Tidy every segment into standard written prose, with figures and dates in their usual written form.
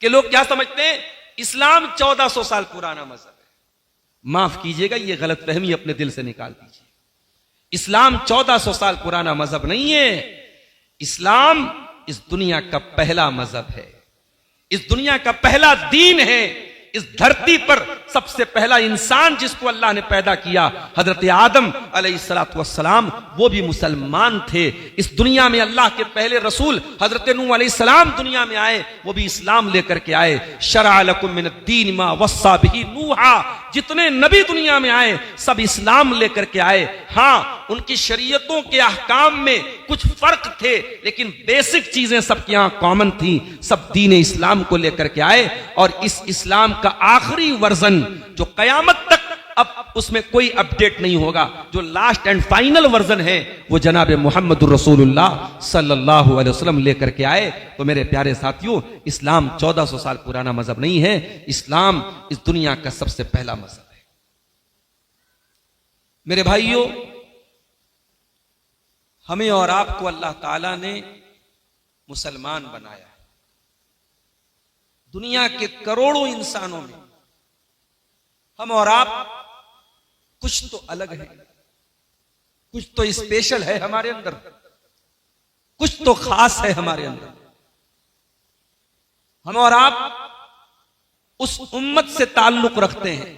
कि लोग क्या समझते हैं, इस्लाम 1400 साल पुराना मजहब है। माफ कीजिएगा, यह गलतफहमी अपने दिल से निकाल दीजिए। इस्लाम 1400 साल पुराना मजहब नहीं है। इस्लाम इस दुनिया का पहला मजहब है, इस दुनिया का पहला दीन है। इस धरती पर सबसे पहला इंसान जिसको अल्लाह ने पैदा किया, हजरत आदम अलैहिस्सलातु वस्सलाम, वो भी मुसलमान थे। इस दुनिया में अल्लाह के पहले रसूल हजरत नूह अलैहिस्सलाम दुनिया में आए, वो भी इस्लाम लेकर के आए। शरअ लकुम मिनद्दीन मा वस्सा बिही नूहा, जितने नबी दुनिया में आए सब इस्लाम लेकर के आए। हाँ, उनकी शरीयतों के अहकाम में कुछ फर्क थे, लेकिन बेसिक चीजें सबके यहां कॉमन थी। सब दीन इस्लाम को लेकर के आए, और इस इस्लाम का आखिरी वर्जन जो कयामत तक अब उसमें कोई अपडेट नहीं होगा, जो लास्ट एंड फाइनल वर्जन है, वो जनाब मोहम्मद रसूलुल्लाह सल्लल्लाहु अलैहि वसल्लम लेकर के आए। तो मेरे प्यारे साथियों, इस्लाम 1400 साल पुराना मजहब नहीं है। इस्लाम इस दुनिया का सबसे पहला मजहब है। मेरे भाइयों, हमें और आपको अल्लाह ताला ने मुसलमान बनाया। दुनिया के करोड़ों इंसानों में हम और आप कुछ तो अलग है, कुछ तो स्पेशल है हमारे अंदर, कुछ तो खास है हमारे अंदर। हम और आप उस उम्मत से ताल्लुक रखते हैं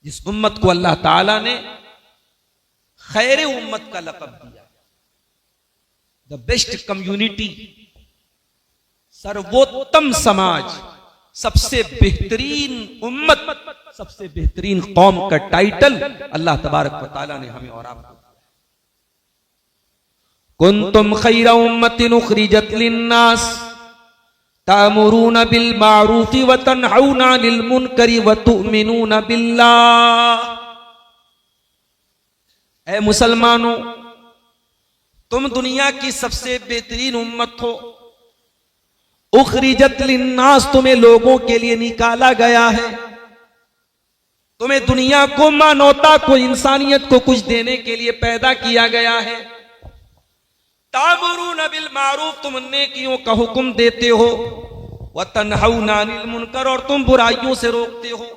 जिस उम्मत को अल्लाह ताला ने खैर उम्मत का लक़ब दिया, द बेस्ट कम्युनिटी, सर्वोत्तम समाज, सबसे बेहतरीन उम्मत, सबसे बेहतरीन कौम का टाइटल अल्लाह तबारक व तआला ने हमें और आपको। कुंतुम खैरा उम्मतिन उखरिजत लिन्नास तामुरूना बिल मारूफि व तनहौना अनिल मुनकरि व तुमिनूना बिल्लाह। ऐ मुसलमानों, तुम दुनिया की सबसे बेहतरीन उम्मत हो। उखरिजत लिन्नास, तुम्हें लोगों के लिए निकाला गया है। तुम्हें दुनिया को, मानवता को, इंसानियत को कुछ देने के लिए पैदा किया गया है। तामुरून बिल मारूफ, तुम नेकियों का हुक्म देते हो। व तनहौना अनिल मुनकर, और तुम बुराइयों से रोकते हो।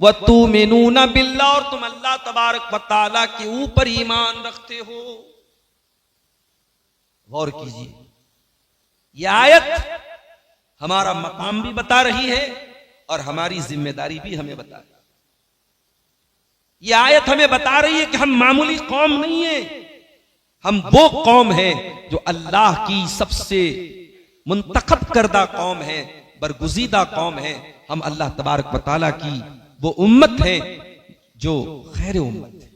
व तुमिनूना बिल्लाह, और तुम अल्लाह तबारक व तआला के ऊपर ईमान रखते हो। गौर कीजिए, यह आयत हमारा मकाम भी बता रही है और हमारी जिम्मेदारी भी हमें बता रही है। यह आयत हमें बता रही है कि हम मामूली कौम नहीं है, हम वो कौम है जो अल्लाह की सबसे मुंतखब करदा कौम है, बरगुजीदा कौम है। हम अल्लाह तबारक व तआला की वो उम्मत है जो खैर उम्मत है।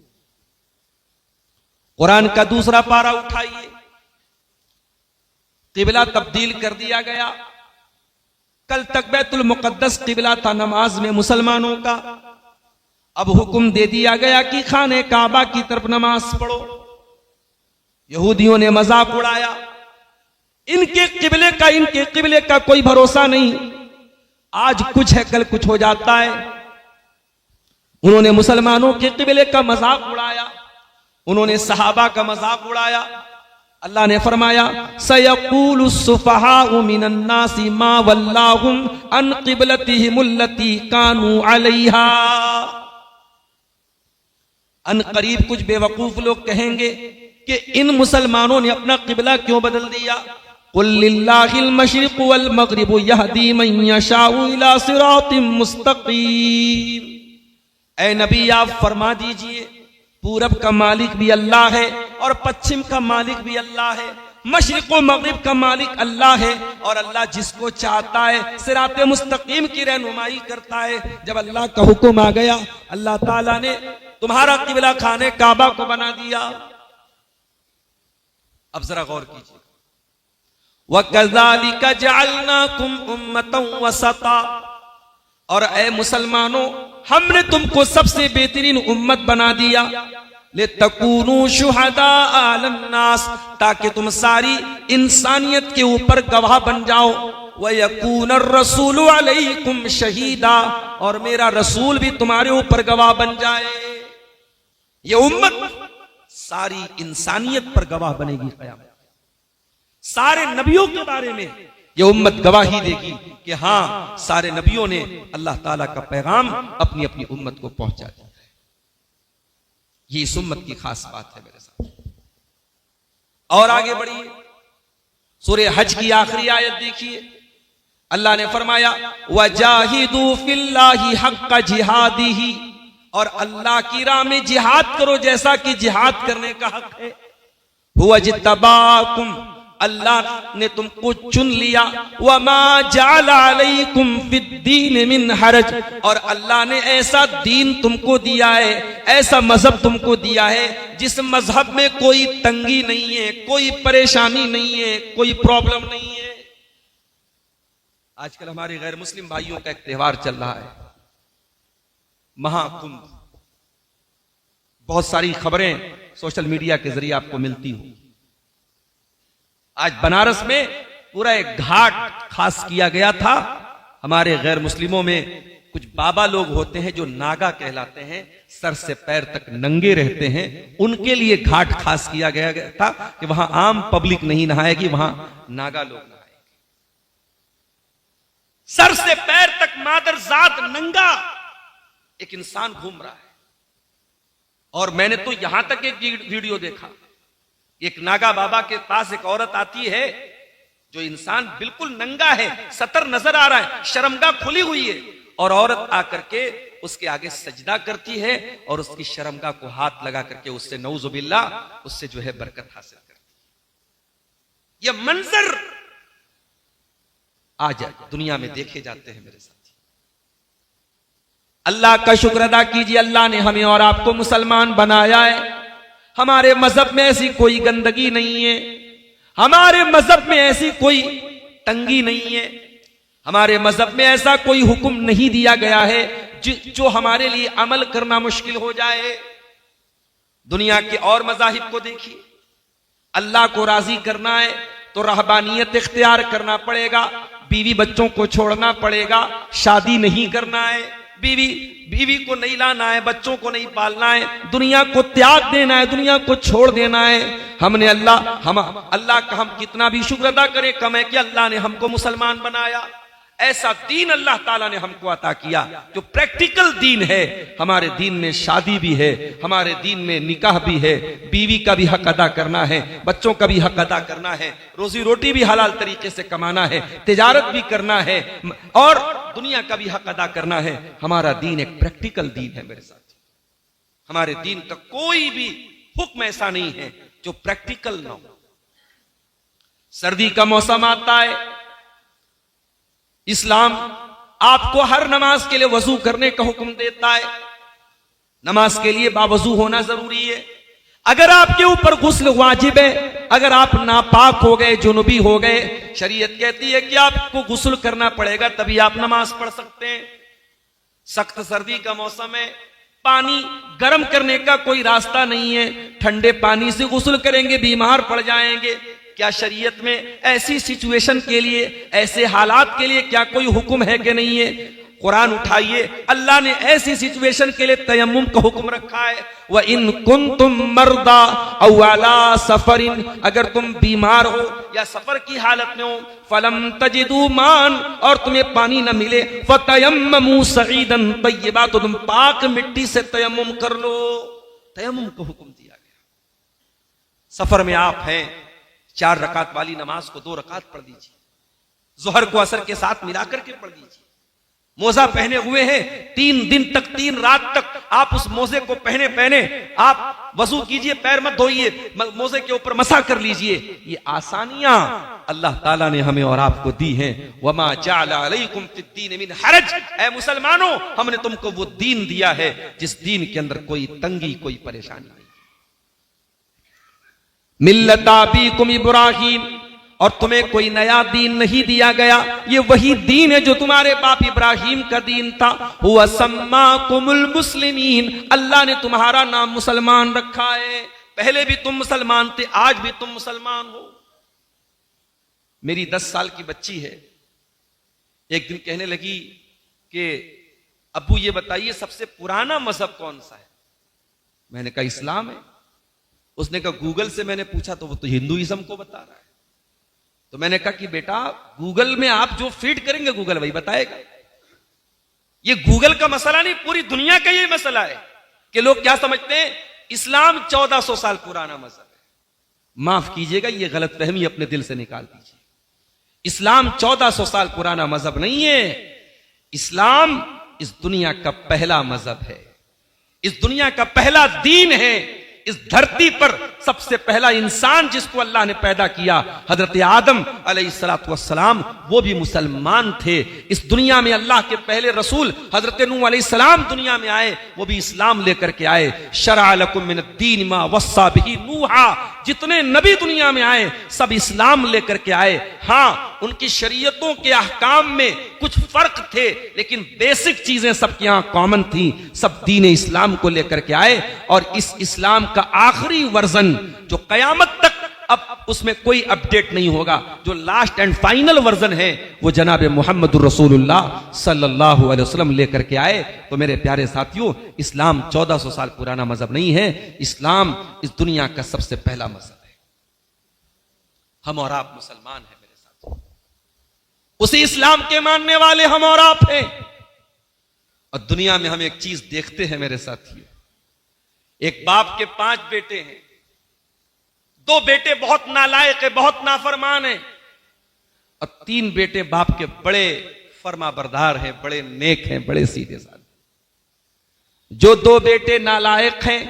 कुरान का दूसरा पारा उठाइए, किबला तब्दील कर दिया गया। कल तक बैतुल मुकद्दस किबला था नमाज में मुसलमानों का, अब हुक्म दे दिया गया कि खाने काबा की तरफ नमाज पढ़ो। यहूदियों ने मजाक उड़ाया, इनके किबले का कोई भरोसा नहीं, आज कुछ है कल कुछ हो जाता है। उन्होंने मुसलमानों के किबले का मजाक उड़ाया, उन्होंने सहाबा का मजाक उड़ाया। अल्लाह ने फरमाया, सयक़ूलु सुफ़हाउ मिनन नासि मा वल्लाहुम अन क़िबलतिहिमुल्लती कानू अलैहा। अन करीब कुछ बेवकूफ लोग कहेंगे कि इन मुसलमानों ने अपना किबला क्यों बदल दिया। कुल लिल्लाहिल मशरिक़ु वल मग़रिबु यहदी मन यशाउ इला सिरातिम मुस्तक़ीम। ऐ नबी, आप फरमा दीजिए, पूरब का मालिक भी अल्लाह है और पश्चिम का मालिक भी अल्लाह है, मशरिक़ व मग़रिब का मालिक अल्लाह है, और अल्लाह जिसको चाहता है सिराते मुस्तकीम की रहनुमाई करता है। जब अल्लाह का हुक्म आ गया, अल्लाह ताला ने तुम्हारा किबला खाने काबा को बना दिया। अब जरा गौर कीजिए, वकज़ालिका जअलनाकुम उम्मतन वसता, और ऐ मुसलमानों, हमने तुमको सबसे बेहतरीन उम्मत बना दिया। ले तकूनू शुहदा अलन नास, ताकि तुम सारी इंसानियत के ऊपर गवाह बन जाओ। व यकून रसूलु अलैकुम शहीदा, और मेरा रसूल भी तुम्हारे ऊपर गवाह बन जाए। ये उम्मत सारी इंसानियत पर गवाह बनेगी क़यामत। सारे नबियों के बारे में ये उम्मत गवाही देगी कि हां, सारे नबियों ने अल्लाह ताला का पैगाम अपनी अपनी उम्मत को पहुंचा दिया है। ये इस उम्मत की खास बात है मेरे साथ। और आगे बढ़िए, सूरे हज की आखिरी आयत देखिए, अल्लाह ने फरमाया वजाहिदू फिल्लाहि हक्का जिहादिही, और अल्लाह की राह में जिहाद करो जैसा कि जिहाद करने का हक है। हुवा जितबाकुम, अल्लाह ने तुमको चुन लिया। वमा जअला अलैकुम फिद्दीन मिन हरज, और अल्लाह ने ऐसा दीन तुमको दिया है, ऐसा मजहब तुमको दिया है जिस मजहब में कोई तंगी नहीं है, कोई परेशानी नहीं है, कोई प्रॉब्लम नहीं है। आजकल हमारे गैर मुस्लिम भाइयों का एक त्योहार चल रहा है, महाकुंभ। बहुत सारी खबरें सोशल मीडिया के जरिए आपको मिलती हो। आज बनारस में पूरा एक घाट खास किया गया था। हमारे गैर मुस्लिमों में कुछ बाबा लोग होते हैं जो नागा कहलाते हैं, सर से पैर तक नंगे रहते हैं, उनके लिए घाट खास किया गया था कि वहां आम पब्लिक नहीं नहाएगी, वहां नागा लोग नहाएंगे। सर से पैर तक मादरजात नंगा एक इंसान घूम रहा है। और मैंने तो यहां तक एक वीडियो देखा, एक नागा बाबा के पास एक औरत आती है, जो इंसान बिल्कुल नंगा है, सतर नजर आ रहा है, शर्मगाह खुली हुई है, और औरत आकर के उसके आगे सजदा करती है और उसकी शर्मगाह को हाथ लगा करके उससे नऊजुबिल्लाह, उससे जो है बरकत हासिल करती है। यह मंजर आज दुनिया में देखे जाते हैं मेरे साथी। अल्लाह का शुक्र अदा कीजिए, अल्लाह ने हमें और आपको मुसलमान बनाया है। हमारे मजहब में ऐसी कोई गंदगी नहीं है, हमारे मजहब में ऐसी कोई तंगी नहीं है, हमारे मजहब में ऐसा कोई हुक्म नहीं दिया गया है जो हमारे लिए अमल करना मुश्किल हो जाए। दुनिया के और मजाहिब को देखिए, अल्लाह को राजी करना है तो रहबानियत इख्तियार करना पड़ेगा, बीवी बच्चों को छोड़ना पड़ेगा, शादी नहीं करना है, बीवी को नहीं लाना है, बच्चों को नहीं पालना है, दुनिया को त्याग देना है, दुनिया को छोड़ देना है। हमने अल्लाह का हम कितना भी शुक्र अदा करें कम है कि अल्लाह ने हमको मुसलमान बनाया। ऐसा दीन अल्लाह ताला ने हमको अता किया जो प्रैक्टिकल दीन है। हमारे दीन में शादी भी है, हमारे दीन में निकाह भी है, बीवी का भी हक अदा करना है, बच्चों का भी हक अदा करना है, रोजी रोटी भी हलाल तरीके से कमाना है, तिजारत भी करना है, और दुनिया का भी हक अदा करना है। हमारा दीन एक प्रैक्टिकल दीन है मेरे साथ। हमारे दीन का कोई भी हुक्म ऐसा नहीं है जो प्रैक्टिकल ना हो। सर्दी का मौसम आता है, इस्लाम आपको हर नमाज के लिए वजू करने का हुक्म देता है। नमाज के लिए बावजू होना जरूरी है। अगर आपके ऊपर गुस्ल वाजिब है, अगर आप नापाक हो गए, जुनूबी हो गए, शरीयत कहती है कि आपको गुस्ल करना पड़ेगा, तभी आप नमाज पढ़ सकते हैं। सख्त सर्दी का मौसम है, पानी गर्म करने का कोई रास्ता नहीं है, ठंडे पानी से गुस्ल करेंगे बीमार पड़ जाएंगे। क्या शरीयत में ऐसी सिचुएशन के लिए, ऐसे हालात के लिए क्या कोई हुक्म है कि नहीं है? कुरान उठाइए, अल्लाह ने ऐसी सिचुएशन के लिए तयम्मुम का हुक्म रखा है। व इन कुंतुम मर्दा औ अला सफरिन, अगर तुम बीमार हो या सफर की हालत में हो, फलम तजिदू मान, और तुम्हें पानी न मिले, फतयम्ममू सईदन तय्यबा, तो तुम पाक मिट्टी से तयम्मुम कर लो। तयम्मुम का हुक्म दिया गया। सफर में आप हैं, 4 रकात वाली नमाज को 2 रकात पढ़ दीजिए, जोहर को असर के साथ मिलाकर के पढ़ दीजिए। मोजा पहने हुए हैं, 3 दिन तक, 3 रात तक आप उस मोजे को पहने आप वजू कीजिए, पैर मत धोइए, मोजे के ऊपर मसा कर लीजिए। ये आसानियां अल्लाह ताला ने हमें और आपको दी हैं। वमा जअला अलैकुम फिद्दीन मिन हरज, ऐ मुसलमानों, हमने तुमको वो दीन दिया है जिस दीन के अंदर कोई तंगी, कोई परेशानी नहीं। मिल्लत अबीकुम इब्राहीम, और तुम्हें कोई नया दीन नहीं दिया गया, ये वही दीन है जो तुम्हारे बाप इब्राहिम का दीन था। हुवा सम्माकुमुल मुस्लिमीन, अल्लाह ने तुम्हारा नाम मुसलमान रखा है। पहले भी तुम मुसलमान थे, आज भी तुम मुसलमान हो। मेरी 10 साल की बच्ची है, एक दिन कहने लगी कि अब्बू ये बताइए सबसे पुराना मजहब कौन सा है? मैंने कहा इस्लाम है। उसने कहा गूगल से मैंने पूछा तो वो तो हिंदुइज्म को बता रहा है। तो मैंने कहा कि बेटा गूगल में आप जो फीड करेंगे गूगल वही बताएगा। ये गूगल का मसला नहीं, पूरी दुनिया का ये मसला है कि लोग क्या समझते हैं इस्लाम 1400 साल पुराना मजहब है। माफ कीजिएगा, ये गलतफहमी अपने दिल से निकाल दीजिए। इस्लाम 1400 साल पुराना मजहब नहीं है। इस्लाम इस दुनिया का पहला मजहब है, इस दुनिया का पहला दीन है। इस धरती पर सबसे पहला इंसान जिसको अल्लाह ने पैदा किया हजरत आदम अलैहिस्सलातु वस्सलाम, वो भी मुसलमान थे। इस दुनिया में अल्लाह के पहले रसूल हजरत नूह अलैहिस्सलाम दुनिया में आए, वो भी इस्लाम लेकर के आए। शरअ लकुम मिनद्दीन मा वस्सा बिही नूहा, जितने नबी दुनिया में आए सब इस्लाम लेकर के आए। हाँ, उनकी शरीयतों के अहकाम में कुछ फर्क थे, लेकिन बेसिक चीजें सबके यहां कॉमन थी। सब दीन इस्लाम को लेकर के आए और इस इस्लाम का आखिरी वर्जन जो कयामत तक अब उसमें कोई अपडेट नहीं होगा, जो लास्ट एंड फाइनल वर्जन है, वो जनाब मोहम्मद रसूलुल्लाह सल्लल्लाहु अलैहि वसल्लम लेकर के आए। तो मेरे प्यारे साथियों, इस्लाम 1400 साल पुराना मजहब नहीं है। इस्लाम इस दुनिया का सबसे पहला मजहब है। हम और आप मुसलमान हैं मेरे साथियों, उसी इस्लाम के मानने वाले हम और आप हैं। और दुनिया में हम एक चीज देखते हैं मेरे साथियों, एक बाप के 5 बेटे हैं, 2 बेटे बहुत नालायक है, बहुत नाफरमान है, और 3 बेटे बाप के बड़े फर्माबरदार हैं, बड़े नेक हैं, बड़े सीधे साधे। जो 2 बेटे नालायक हैं,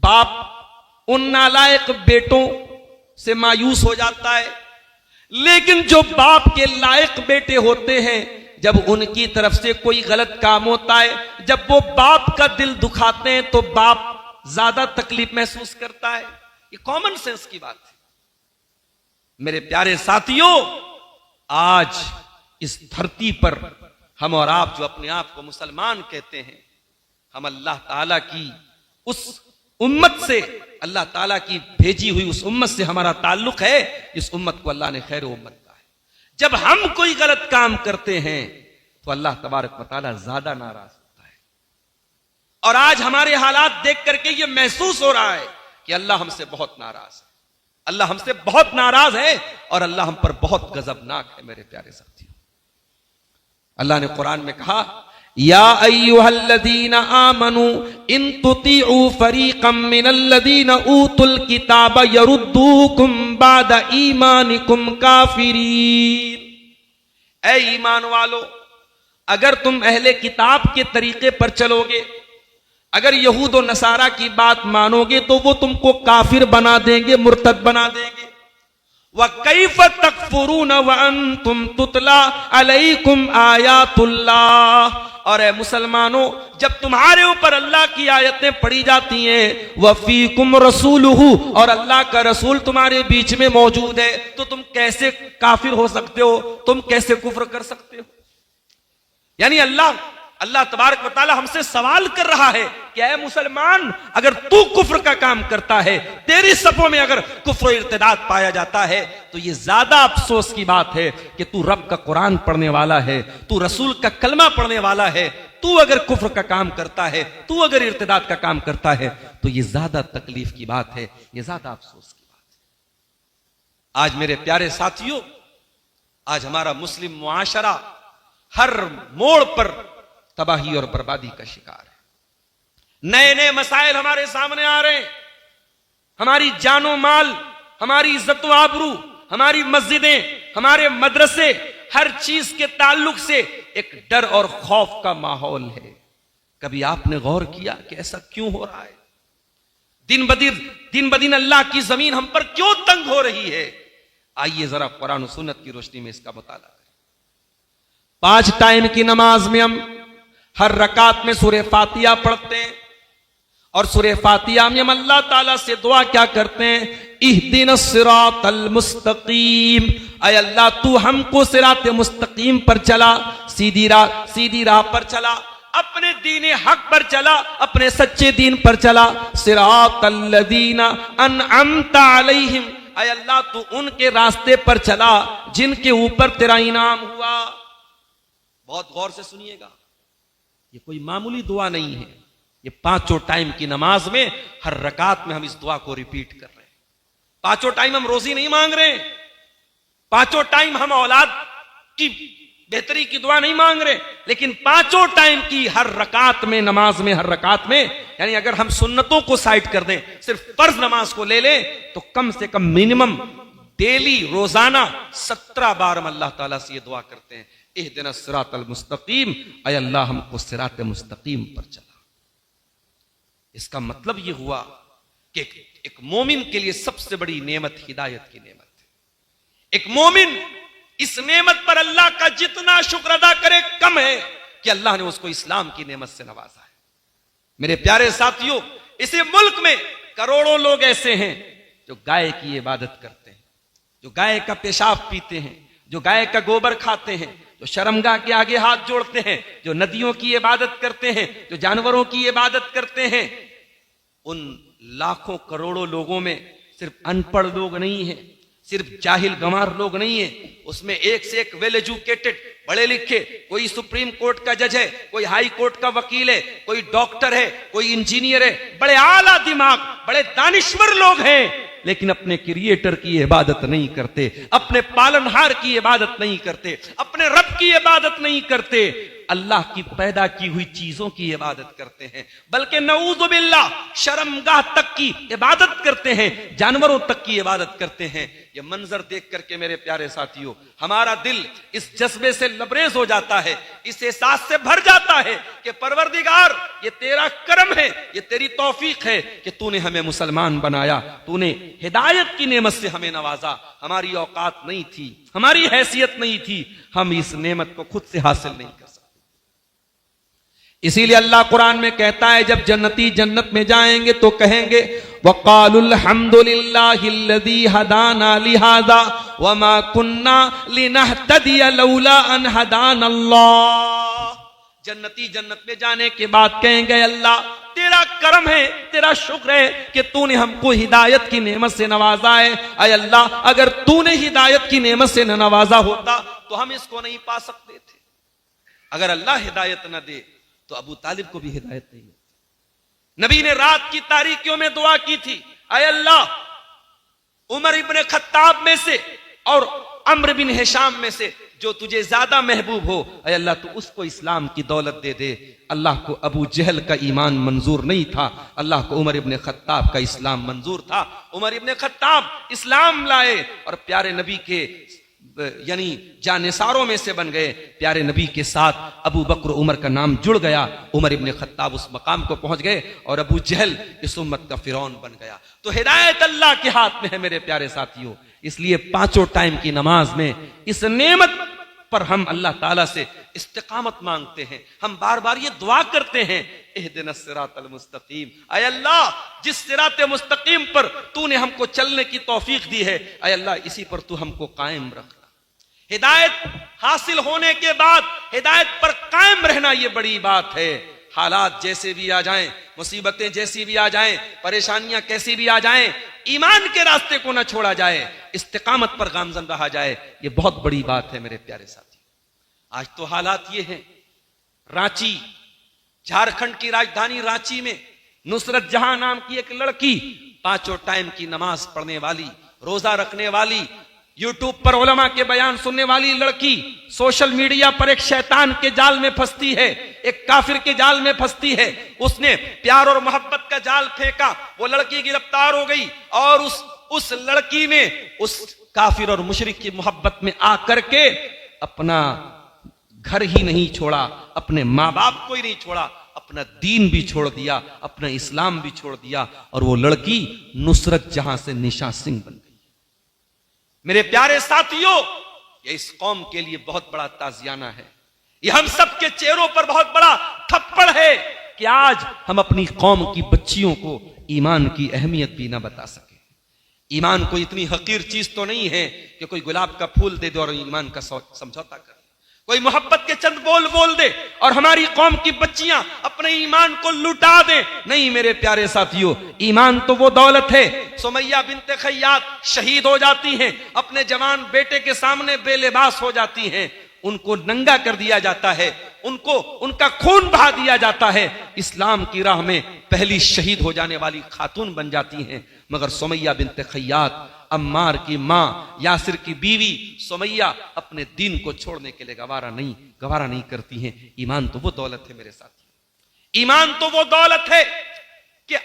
बाप उन नालायक बेटों से मायूस हो जाता है। लेकिन जो बाप के लायक बेटे होते हैं, जब उनकी तरफ से कोई गलत काम होता है, जब वो बाप का दिल दुखाते हैं, तो बाप ज्यादा तकलीफ महसूस करता है। ये कॉमन सेंस की बात है मेरे प्यारे साथियों। आज इस धरती पर हम और आप जो अपने आप को मुसलमान कहते हैं, हम अल्लाह ताला की उस उम्मत से, अल्लाह ताला की भेजी हुई उस उम्मत से हमारा ताल्लुक है। इस उम्मत को अल्लाह ने खैर उम्मत कहा है। जब हम कोई गलत काम करते हैं तो अल्लाह तबारक व तआला ज्यादा नाराज होता है। और आज हमारे हालात देख करके ये महसूस हो रहा है कि अल्लाह हमसे बहुत नाराज है, अल्लाह हमसे बहुत नाराज है और अल्लाह हम पर बहुत गजबनाक है मेरे प्यारे साथियों। अल्लाह ने कुरान में कहा, या अय्युहल्लज़ीना आमनू इन तुतीउ फरीक़म मिनल्लज़ीना ऊतुल किताब यरुद्दूकुम बादा ईमानिकुम काफिरीन। ऐ ईमान वालो, अगर तुम अहले किताब के तरीके पर चलोगे, अगर यहूद और नसारा की बात मानोगे, तो वो तुमको काफिर बना देंगे, मुर्तद बना देंगे। व कैफ तकफुरून व अंतुम तुतला अलैकुम आयातुल्लाह। और ऐ मुसलमानों, जब तुम्हारे ऊपर अल्लाह की आयतें पढ़ी जाती हैं, वफीकुम रसूलुहु, और अल्लाह का रसूल तुम्हारे बीच में मौजूद है, तो तुम कैसे काफिर हो सकते हो? तुम कैसे कुफ्र कर सकते हो? यानी अल्लाह तबारक व तआला हमसे सवाल कर रहा है कि ऐ मुसलमान, अगर तू कुफ्र का काम करता है, तेरी सफों में अगर कुफ्र इर्तिदाद पाया जाता है, तो ये ज्यादा अफसोस की बात है कि तू रब का कुरान पढ़ने वाला है, तू रसूल का कलमा पढ़ने वाला है। तू अगर कुफ्र का काम करता है, तू अगर इर्तिदाद का काम करता है, तो ये ज्यादा तकलीफ की बात है, ये ज्यादा अफसोस की बात है। आज मेरे प्यारे साथियों, आज हमारा मुस्लिम मुआशरा हर मोड़ पर तबाही और बर्बादी का शिकार है। नए नए मसाइल हमारे सामने आ रहे हैं। हमारी जानो माल, हमारी इज्जत व आबरू, हमारी मस्जिदें, हमारे मदरसे, हर चीज के ताल्लुक से एक डर और खौफ का माहौल है। कभी आपने गौर किया कि ऐसा क्यों हो रहा है? दिन ब दिन अल्लाह की जमीन हम पर क्यों तंग हो रही है? आइए जरा कुरान और सुन्नत की रोशनी में इसका मुताला करें। 5 टाइम की नमाज में हम हर रकात में सूरह फातिहा पढ़ते हैं, और सूरह फातिहा में हम अल्लाह ताला से दुआ क्या करते हैं? इहदिनस सिरातल मुस्तकीम, ऐ अल्लाह तू हमको सिरात मुस्तकीम पर चला, सीधी राह पर चला, अपने दीन हक पर चला, अपने सच्चे दीन पर चला। सिरातल लदीना अनअमता अलैहिम, ऐ अल्लाह तू उनके रास्ते पर चला जिनके ऊपर तेरा इनाम हुआ। बहुत गौर से सुनिएगा, ये कोई मामूली दुआ नहीं है। ये 5 टाइम की नमाज में हर रकात में हम इस दुआ को रिपीट कर रहे हैं। 5 टाइम हम रोजी नहीं मांग रहे हैं, पांचों टाइम हम औलाद की बेहतरी की दुआ नहीं मांग रहे, लेकिन पांचों टाइम की हर रकात में, नमाज में, हर रकात में, यानी अगर हम सुन्नतों को साइड कर दें, सिर्फ फर्ज नमाज को ले लें, तो कम से कम मिनिमम डेली, रोजाना 17 बार हम अल्लाह ताला से ये दुआ करते हैं, इहदिना सिरातल मुस्तकीम, ऐ अल्लाह हमको सिरात मुस्तकीम पर चला। इसका मतलब यह हुआ कि एक मोमिन के लिए सबसे बड़ी नेमत हिदायत की नेमत है। एक मोमिन इस नेमत पर अल्लाह का जितना शुक्र अदा करे कम है कि अल्लाह ने उसको इस्लाम की नेमत से नवाजा है। मेरे प्यारे साथियों, इसी मुल्क में करोड़ों लोग ऐसे हैं जो गाय की इबादत करते हैं, जो गाय का पेशाब पीते हैं, जो गाय का गोबर खाते हैं, जो शर्मगाह के आगे हाथ जोड़ते हैं, जो नदियों की इबादत करते हैं, जो जानवरों की इबादत करते हैं। उन लाखों करोड़ों लोगों में सिर्फ अनपढ़ लोग नहीं हैं, सिर्फ जाहिल गंवार लोग नहीं है, उसमें एक से एक वेल एजुकेटेड, पढ़े लिखे, कोई सुप्रीम कोर्ट का जज है, कोई हाई कोर्ट का वकील है, कोई डॉक्टर है, कोई इंजीनियर है, बड़े आला दिमाग, बड़े दानिश्वर लोग हैं, लेकिन अपने क्रिएटर की इबादत नहीं करते, अपने पालनहार की इबादत नहीं करते, अपने रब की इबादत नहीं करते, अल्लाह की पैदा की हुई चीजों की इबादत करते हैं, बल्कि नऊज़ु बिल्लाह शर्मगाह तक की इबादत करते हैं, जानवरों तक की इबादत करते हैं। ये मंजर देख करके मेरे प्यारे साथियों, हमारा दिल इस जज्बे से लबरेज हो जाता है, इस एहसास से भर जाता है कि परवरदिगार, ये तेरा करम है, ये तेरी तौफीक है कि तूने हमें मुसलमान बनाया, तूने हिदायत की नेमत से हमें नवाजा। हमारी औकात नहीं थी, हमारी हैसियत नहीं थी, हम इस नेमत को खुद से हासिल नहीं कर सकते। इसीलिए अल्लाह कुरान में कहता है, जब जन्नती जन्नत में जाएंगे तो कहेंगे, वक़ालुल हम्दुलिल्लाहिल्लज़ी हदाना लिहाज़ा वमा कुन्ना लिनहतदिया लौला अन हदानल्लाह। जन्नती जन्नत में जाने के बाद कहेंगे, अल्लाह तेरा करम है, तेरा शुक्र है कि तूने हमको हिदायत की नेमत से नवाजा है। ऐ अल्लाह, अगर तूने हिदायत की नेमत से न नवाजा होता तो हम इसको नहीं पा सकते थे। अगर अल्लाह हिदायत न दे तो अबू तालिब को भी हिदायत नहीं होती। नबी ने रात की तारीकियों में दुआ की थी, ऐ अल्लाह, उमर इब्ने खत्ताब में से और अम्र बिन हिशाम में से जो तुझे ज्यादा महबूब हो, ऐ अल्लाह तू उसको इस्लाम की दौलत दे दे। अल्लाह को अबू जहल का ईमान मंजूर नहीं था, अल्लाह को उमर इब्ने खत्ताब का इस्लाम मंजूर था। उमर इब्ने खत्ताब इस्लाम लाए और प्यारे नबी के यानी जानिसारों में से बन गए। प्यारे नबी के साथ अबू बकर उमर का नाम जुड़ गया। उमर इब्ने खत्ताब उस मकाम को पहुंच गए और अबू जहल इस उम्मत का फिरौन बन गया। तो हिदायत अल्लाह के हाथ में है मेरे प्यारे साथियों। इसलिए पांचों टाइम की नमाज में इस नेमत पर हम अल्लाह ताला से इस्तिकामत मांगते हैं। हम बार बार ये दुआ करते हैं, इहदिनस सिरातल मुस्तकीम, ऐ अल्लाह जिस सिराते मुस्तकीम पर तूने हमको चलने की तौफीक दी है, ऐ अल्लाह इसी पर तू हमको कायम रखना। हिदायत हासिल होने के बाद हिदायत पर कायम रहना ये बड़ी बात है। हालात जैसे भी आ जाएं, मुसीबतें जैसी भी आ जाएं, परेशानियां कैसी भी आ जाएं, ईमान के रास्ते को ना छोड़ा जाए, इस्तिकामत पर गामजन रहा जाए, ये बहुत बड़ी बात है मेरे प्यारे साथी। आज तो हालात ये हैं, रांची, झारखंड की राजधानी रांची में नुसरत जहां नाम की एक लड़की, पांचों टाइम की नमाज पढ़ने वाली, रोजा रखने वाली, यूट्यूब पर उलमा के बयान सुनने वाली लड़की, सोशल मीडिया पर एक शैतान के जाल में फंसती है, एक काफिर के जाल में फंसती है। उसने प्यार और मोहब्बत का जाल फेंका, वो लड़की गिरफ्तार हो गई और उस लड़की ने उस काफिर और मुशरिक की मोहब्बत में आकर के अपना घर ही नहीं छोड़ा, अपने माँ बाप को ही नहीं छोड़ा, अपना दीन भी छोड़ दिया, अपना इस्लाम भी छोड़ दिया, और वो लड़की नुसरत जहां से निशा सिंह बन गई। मेरे प्यारे साथियों, ये इस कौम के लिए बहुत बड़ा ताजियाना है, ये हम सब के चेहरों पर बहुत बड़ा थप्पड़ है कि आज हम अपनी कौम की बच्चियों को ईमान की अहमियत भी ना बता सके। ईमान कोई इतनी हकीर चीज तो नहीं है कि कोई गुलाब का फूल दे दे और ईमान का समझौता करे, कोई मोहब्बत के चंद बोल बोल दे और हमारी कौम की बच्चियां अपने ईमान को लुटा दे। नहीं मेरे प्यारे साथियों, ईमान तो वो दौलत है। सुमैया बिनते खैयात शहीद हो जाती हैं, अपने जवान बेटे के सामने बेलिबास हो जाती हैं, उनको नंगा कर दिया जाता है, उनको उनका खून बहा दिया जाता है, इस्लाम की राह में पहली शहीद हो जाने वाली खातून बन जाती हैं। मगर सुमैया बिनते खैयात अम्मार की मां, यासिर की बीवी सुमैया अपने दीन को छोड़ने के लिए गवारा नहीं करती हैं। ईमान तो वो दौलत है मेरे साथी, ईमान तो वो दौलत है कि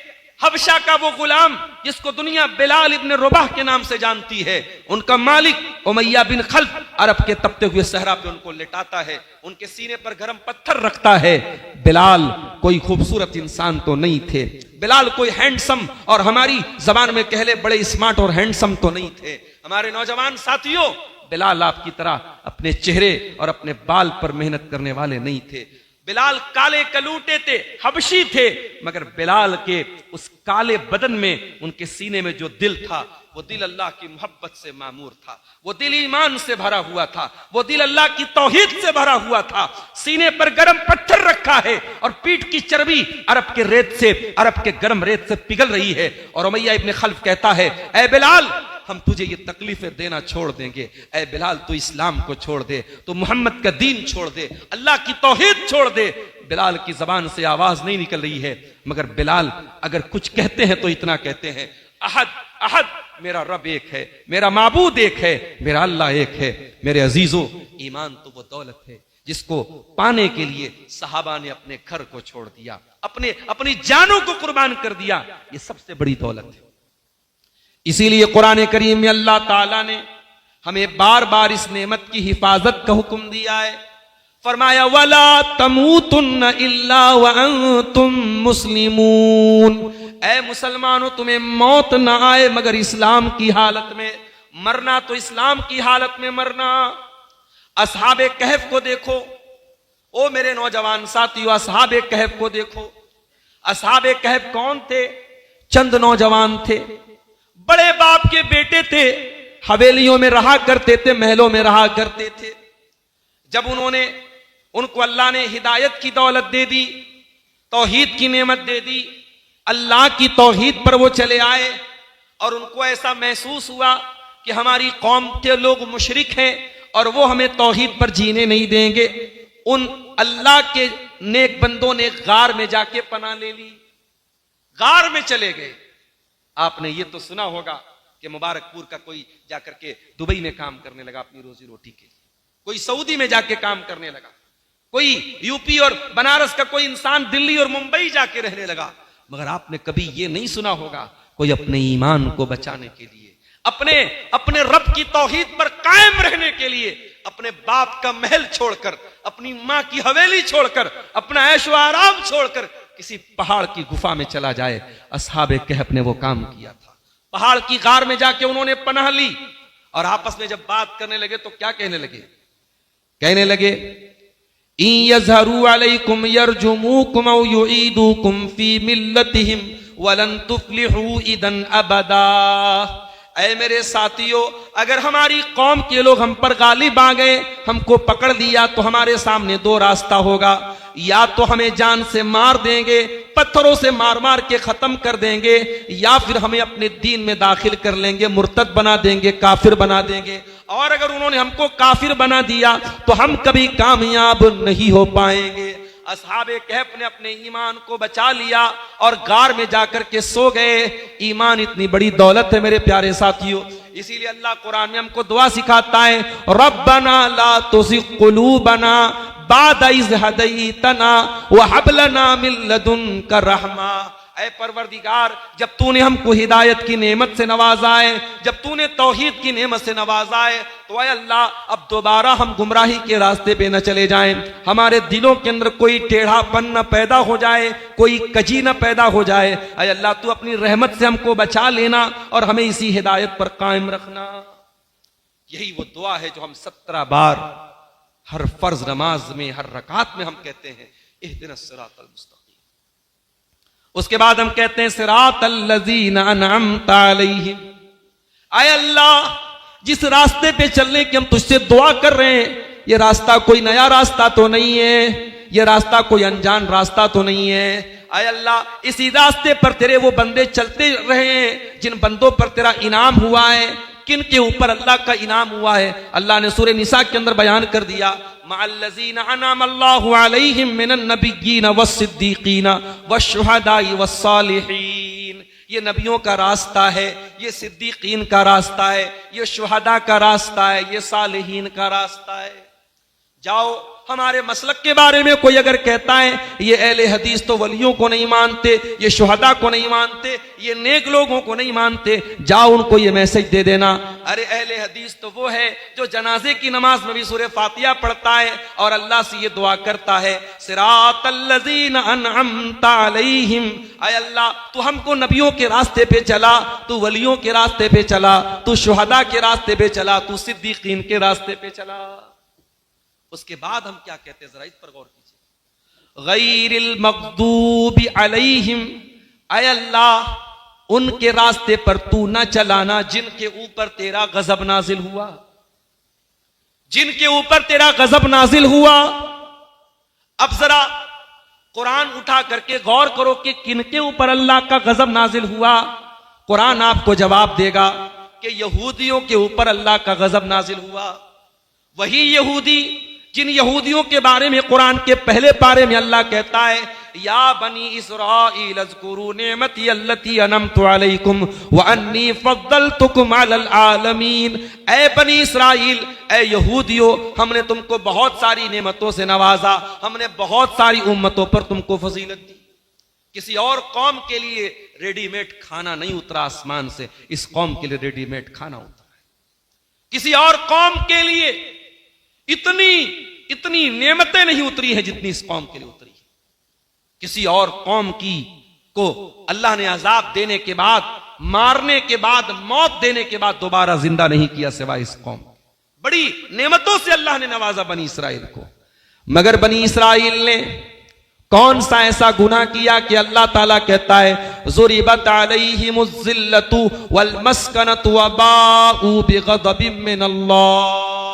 हबशा का वो गुलाम जिसको दुनिया बिलाल इब्न रुबाह के नाम से जानती है, उनका मालिक उमैया बिन खल्फ अरब के तपते हुए सहरा पे उनको लिटाता है, उनके सीने पर गर्म पत्थर रखता है। बिलाल कोई खूबसूरत इंसान तो नहीं थे, बिलाल कोई हैंडसम और हमारी जबान में कहले बड़े स्मार्ट और हैंडसम तो नहीं थे। हमारे नौजवान साथियों, बिलाल आपकी तरह अपने चेहरे और अपने बाल पर मेहनत करने वाले नहीं थे। बिलाल काले कलूटे थे, हबशी थे, मगर बिलाल के उस काले बदन में उनके सीने में जो दिल था, वो दिल अल्लाह की मोहब्बत से मामूर था, वो दिल ईमान से भरा हुआ था, वो दिल अल्लाह की तौहीद से भरा हुआ था। सीने पर गर्म पत्थर रखा है और पीठ की चर्बी अरब के गर्म रेत से पिघल रही है। और उमैया इब्न खल्फ कहता है, ऐ बिलाल, हम तुझे ये तकलीफें देना छोड़ देंगे। ऐ बिलाल, तू इस्लाम को छोड़ दे, तू मोहम्मद का दीन छोड़ दे, अल्लाह की तौहीद छोड़ दे। बिलाल की जबान से आवाज नहीं निकल रही है, मगर बिलाल अगर कुछ कहते हैं तो इतना कहते हैं, अहद अहद, मेरा रब एक है, मेरा माबूद एक है, मेरा अल्लाह एक है। मेरे अजीजों, ईमान तो वो दौलत है जिसको पाने के लिए सहाबा ने अपने घर को छोड़ दिया, अपनी जानों को कुर्बान कर दिया। ये सबसे बड़ी दौलत है। इसीलिए कुरान करीम में अल्लाह ताला ने हमें बार बार इस नेमत की हिफाजत का हुक्म दिया है। फरमाया, वला तमूतुन्न इल्ला व अंतुम मुस्लिमून, ऐ मुसलमानों, तुम्हें मौत ना आए मगर इस्लाम की हालत में। मरना तो इस्लाम की हालत में मरना। असहाबे कहफ को देखो, ओ मेरे नौजवान साथियों, असहाबे कहफ को देखो। असहाबे कहफ कौन थे? चंद नौजवान थे, बड़े बाप के बेटे थे, हवेलियों में रहा करते थे, महलों में रहा करते थे। जब उनको अल्लाह ने हिदायत की दौलत दे दी, तौहीद की नेमत दे दी, अल्लाह की तौहीद पर वो चले आए और उनको ऐसा महसूस हुआ कि हमारी कौम के लोग मुशरिक हैं और वो हमें तौहीद पर जीने नहीं देंगे। उन अल्लाह के नेक बंदों ने गार में जाके पनाह ले ली, गार में चले गए। आपने ये तो सुना होगा कि मुबारकपुर का कोई जाकर के दुबई में काम करने लगा अपनी रोजी रोटी के लिए, कोई सऊदी में जाके काम करने लगा, कोई यूपी और बनारस का कोई इंसान दिल्ली और मुंबई जाके रहने लगा। मगर आपने कभी ये नहीं सुना होगा कोई अपने ईमान को बचाने के लिए, अपने रब की तौहीद पर कायम रहने के लिए अपने बाप का महल छोड़कर, अपनी मां की हवेली छोड़कर, अपना ऐशो आराम छोड़कर किसी पहाड़ की गुफा में चला जाए। असहाबे कहफ ने वो काम किया था। पहाड़ की गार में जाके उन्होंने पनाह ली और आपस में जब बात करने लगे तो क्या कहने लगे, इन यज़हरू अलैकुम यरजुमूकुम औ युईदूकुम फी मिल्लतिहिम वलन तुफ्लिहू इदन अबदा। ऐ मेरे साथियों, अगर हमारी कौम के लोग हम पर गालिब आ गए, हमको पकड़ लिया, तो हमारे सामने दो रास्ता होगा, या तो हमें जान से मार देंगे, पत्थरों से मार मार के खत्म कर देंगे, या फिर हमें अपने दीन में दाखिल कर लेंगे, मुर्तद बना देंगे, काफिर बना देंगे। और अगर उन्होंने हमको काफिर बना दिया तो हम कभी कामयाब नहीं हो पाएंगे। असहाबे कहफ ने अपने ईमान को बचा लिया और गार में जाकर के सो गए। ईमान इतनी बड़ी दौलत है मेरे प्यारे साथियों। इसीलिए अल्लाह कुरान में हमको दुआ सिखाता है, रब्बना ला तुज़िग़ क़ुलूबना बादा इज़ हदैतना व हब लना मिन लदुनका रहमा। ऐ परवरदिगार, जब तूने हमको हिदायत की नेमत से नवाजा है, जब तूने तौहीद की नेमत से नवाजा है, तो ऐ अल्लाह अब दोबारा हम गुमराही के रास्ते पे न चले जाएं, हमारे दिलों के अंदर कोई टेढ़ापन न पैदा हो जाए, कोई कजी न पैदा हो जाए। ऐ अल्लाह, तू अपनी रहमत से हमको बचा लेना और हमें इसी हिदायत पर कायम रखना। यही वो दुआ है जो हम 17 बार हर फर्ज नमाज में, हर रकात में हम कहते हैं, इहदिनस सिरातल मुस्तकीम। उसके बाद हम कहते हैं, सिरातल लज़ीना अनअमता अलैहिम। आय अल्लाह, जिस रास्ते पे चलने की हम तुझसे दुआ कर रहे हैं, ये रास्ता कोई नया रास्ता तो नहीं है, ये रास्ता कोई अनजान रास्ता तो नहीं है। आय अल्लाह, इसी रास्ते पर तेरे वो बंदे चलते रहे हैं जिन बंदों पर तेरा इनाम हुआ है। किन के ऊपर अल्लाह का इनाम हुआ है? अल्लाह ने सूरह निसा के अंदर बयान कर दिया, मअल्लज़ीना अनअम अल्लाहु अलैहिम मिनन नबिय्यीन वस्सिद्दीक़ीन वश्शुहदाई वस्सालिहीन। ये नबियों का रास्ता है, ये सिद्दीकीन का रास्ता है, ये शुहदा का रास्ता है, ये सालिहीन का रास्ता है। जाओ, हमारे मसलक के बारे में कोई अगर कहता है ये अहले हदीस तो वलियों को नहीं मानते, ये शुहदा को नहीं मानते, ये नेक लोगों को नहीं मानते, जाओ उनको ये मैसेज दे देना, अरे अहले हदीस तो वो है जो जनाजे की नमाज में भी सूरह फातिहा पढ़ता है और अल्लाह से ये दुआ करता है, सिरातल्लज़ीना अनअमता अलैहिम, ऐ अल्लाह तू हमको नबियों के रास्ते पे चला, तू वलियों के रास्ते पे चला, तू शुहदा के रास्ते पे चला, तू सिद्दीकीन के रास्ते पे चला। उसके बाद हम क्या कहते हैं, जरा इस पर गौर कीजिए, गैरिल मग़दूबि अलैहिम, ऐ अल्लाह उनके रास्ते पर तू न चलाना जिनके ऊपर तेरा गजब नाजिल हुआ, जिनके ऊपर तेरा गजब नाजिल हुआ। अब जरा कुरान उठा करके गौर करो कि किनके ऊपर अल्लाह का गजब नाजिल हुआ। कुरान आपको जवाब देगा कि यहूदियों के ऊपर अल्लाह का गजब नाजिल हुआ। वही यहूदी जिन यहूदियों के बारे में कुरान के पहले पारे में अल्लाह कहता है, या बनी इस्राईल अज़्कुरू निअमती अल्लती अनअमतु अलैकुम व अन्नी फद्दलतुकुम अलल आलमीन, ऐ बनी इस्राईल, ऐ यहूदियों, हमने तुमको बहुत सारी नेमतों से नवाजा, हमने बहुत सारी उम्मतों पर तुमको फजीलत दी। किसी और कौम के लिए रेडीमेड खाना नहीं उतरा आसमान से, इस कौम के लिए रेडीमेड खाना उतरा है। किसी और कौम के लिए इतनी नेमतें नहीं उतरी है जितनी इस कौम के लिए उतरी है। किसी और कौम को अल्लाह ने अजाब देने के बाद, मारने के बाद, मौत देने के बाद दोबारा जिंदा नहीं किया सिवाय इस कौम। बड़ी नेमतों से अल्लाह ने नवाजा बनी इसराइल को। मगर बनी इसराइल ने कौन सा ऐसा गुनाह किया कि अल्लाह ताला कहता है, ज़ुरिबत अलैहिमुज़्ज़िल्लतु वल मस्कनतु व बाऊ बिग़ज़बिम मिनल्लाह।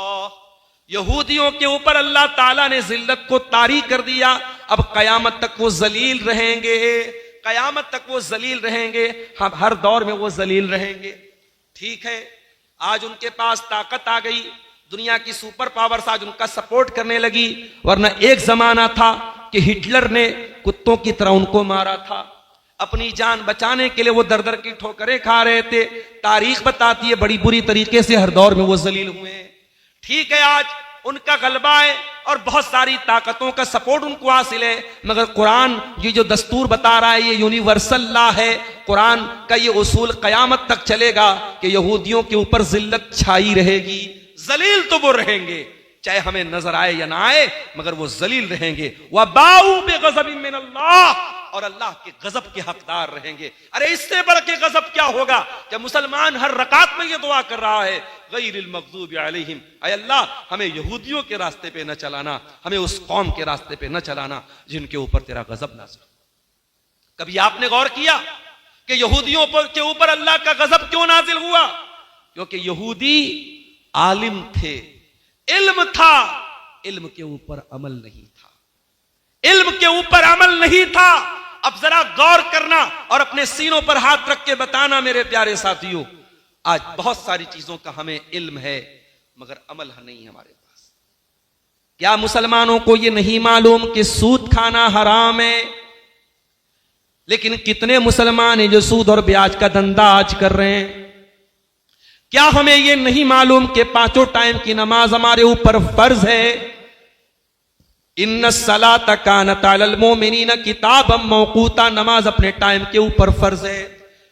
यहूदियों के ऊपर अल्लाह ताला ने जिल्लत को तारी कर दिया। अब कयामत तक वो जलील रहेंगे, कयामत तक वो जलील रहेंगे, हम हर दौर में वो जलील रहेंगे। ठीक है, आज उनके पास ताकत आ गई, दुनिया की सुपर पावर्स आज उनका सपोर्ट करने लगी, वरना एक जमाना था कि हिटलर ने कुत्तों की तरह उनको मारा था। अपनी जान बचाने के लिए वो दर दर की ठोकरें खा रहे थे। तारीख बताती है बड़ी बुरी तरीके से हर दौर में वो जलील हुए हैं। ठीक है, आज उनका गलबा है और बहुत सारी ताकतों का सपोर्ट उनको हासिल है, मगर कुरान ये जो दस्तूर बता रहा है ये यूनिवर्सल लॉ है। कुरान का ये उसूल कयामत तक चलेगा कि यहूदियों के ऊपर जिल्लत छाई रहेगी। जलील तो वो रहेंगे, चाहे हमें नजर आए या ना आए, मगर वो जलील रहेंगे। वह बाऊ बिग़ज़बिम मिनल्लाह, और अल्लाह के गजब के हकदार रहेंगे। अरे इससे बढ़ के गजब क्या होगा जब मुसलमान हर रकात में ये दुआ कर रहा है, गैरिल मग़ज़ूबि अलैहिम, ऐ अल्लाह हमें यहूदियों के रास्ते पे न चलाना, हमें उस कौम के रास्ते पे न चलाना जिनके ऊपर तेरा गजब नाज़िल। कभी आपने गौर किया कि यहूदियों के ऊपर अल्लाह का गजब क्यों नाजिल हुआ? क्योंकि यहूदी आलिम थे, इल्म था, इल्म के ऊपर अमल नहीं था, इल्म के ऊपर अमल नहीं था। अब जरा गौर करना और अपने सीनों पर हाथ रख के बताना मेरे प्यारे साथियों, आज बहुत सारी चीजों का हमें इल्म है मगर अमल नहीं हमारे पास। क्या मुसलमानों को यह नहीं मालूम कि सूद खाना हराम है? लेकिन कितने मुसलमान हैं जो सूद और ब्याज का धंधा आज कर रहे हैं? क्या हमें यह नहीं मालूम कि पांचों टाइम की नमाज हमारे ऊपर फर्ज है? इन्नस्सलात कानत अलल मोमिनीन किताबम मौकूता, नमाज अपने टाइम के ऊपर फर्ज है।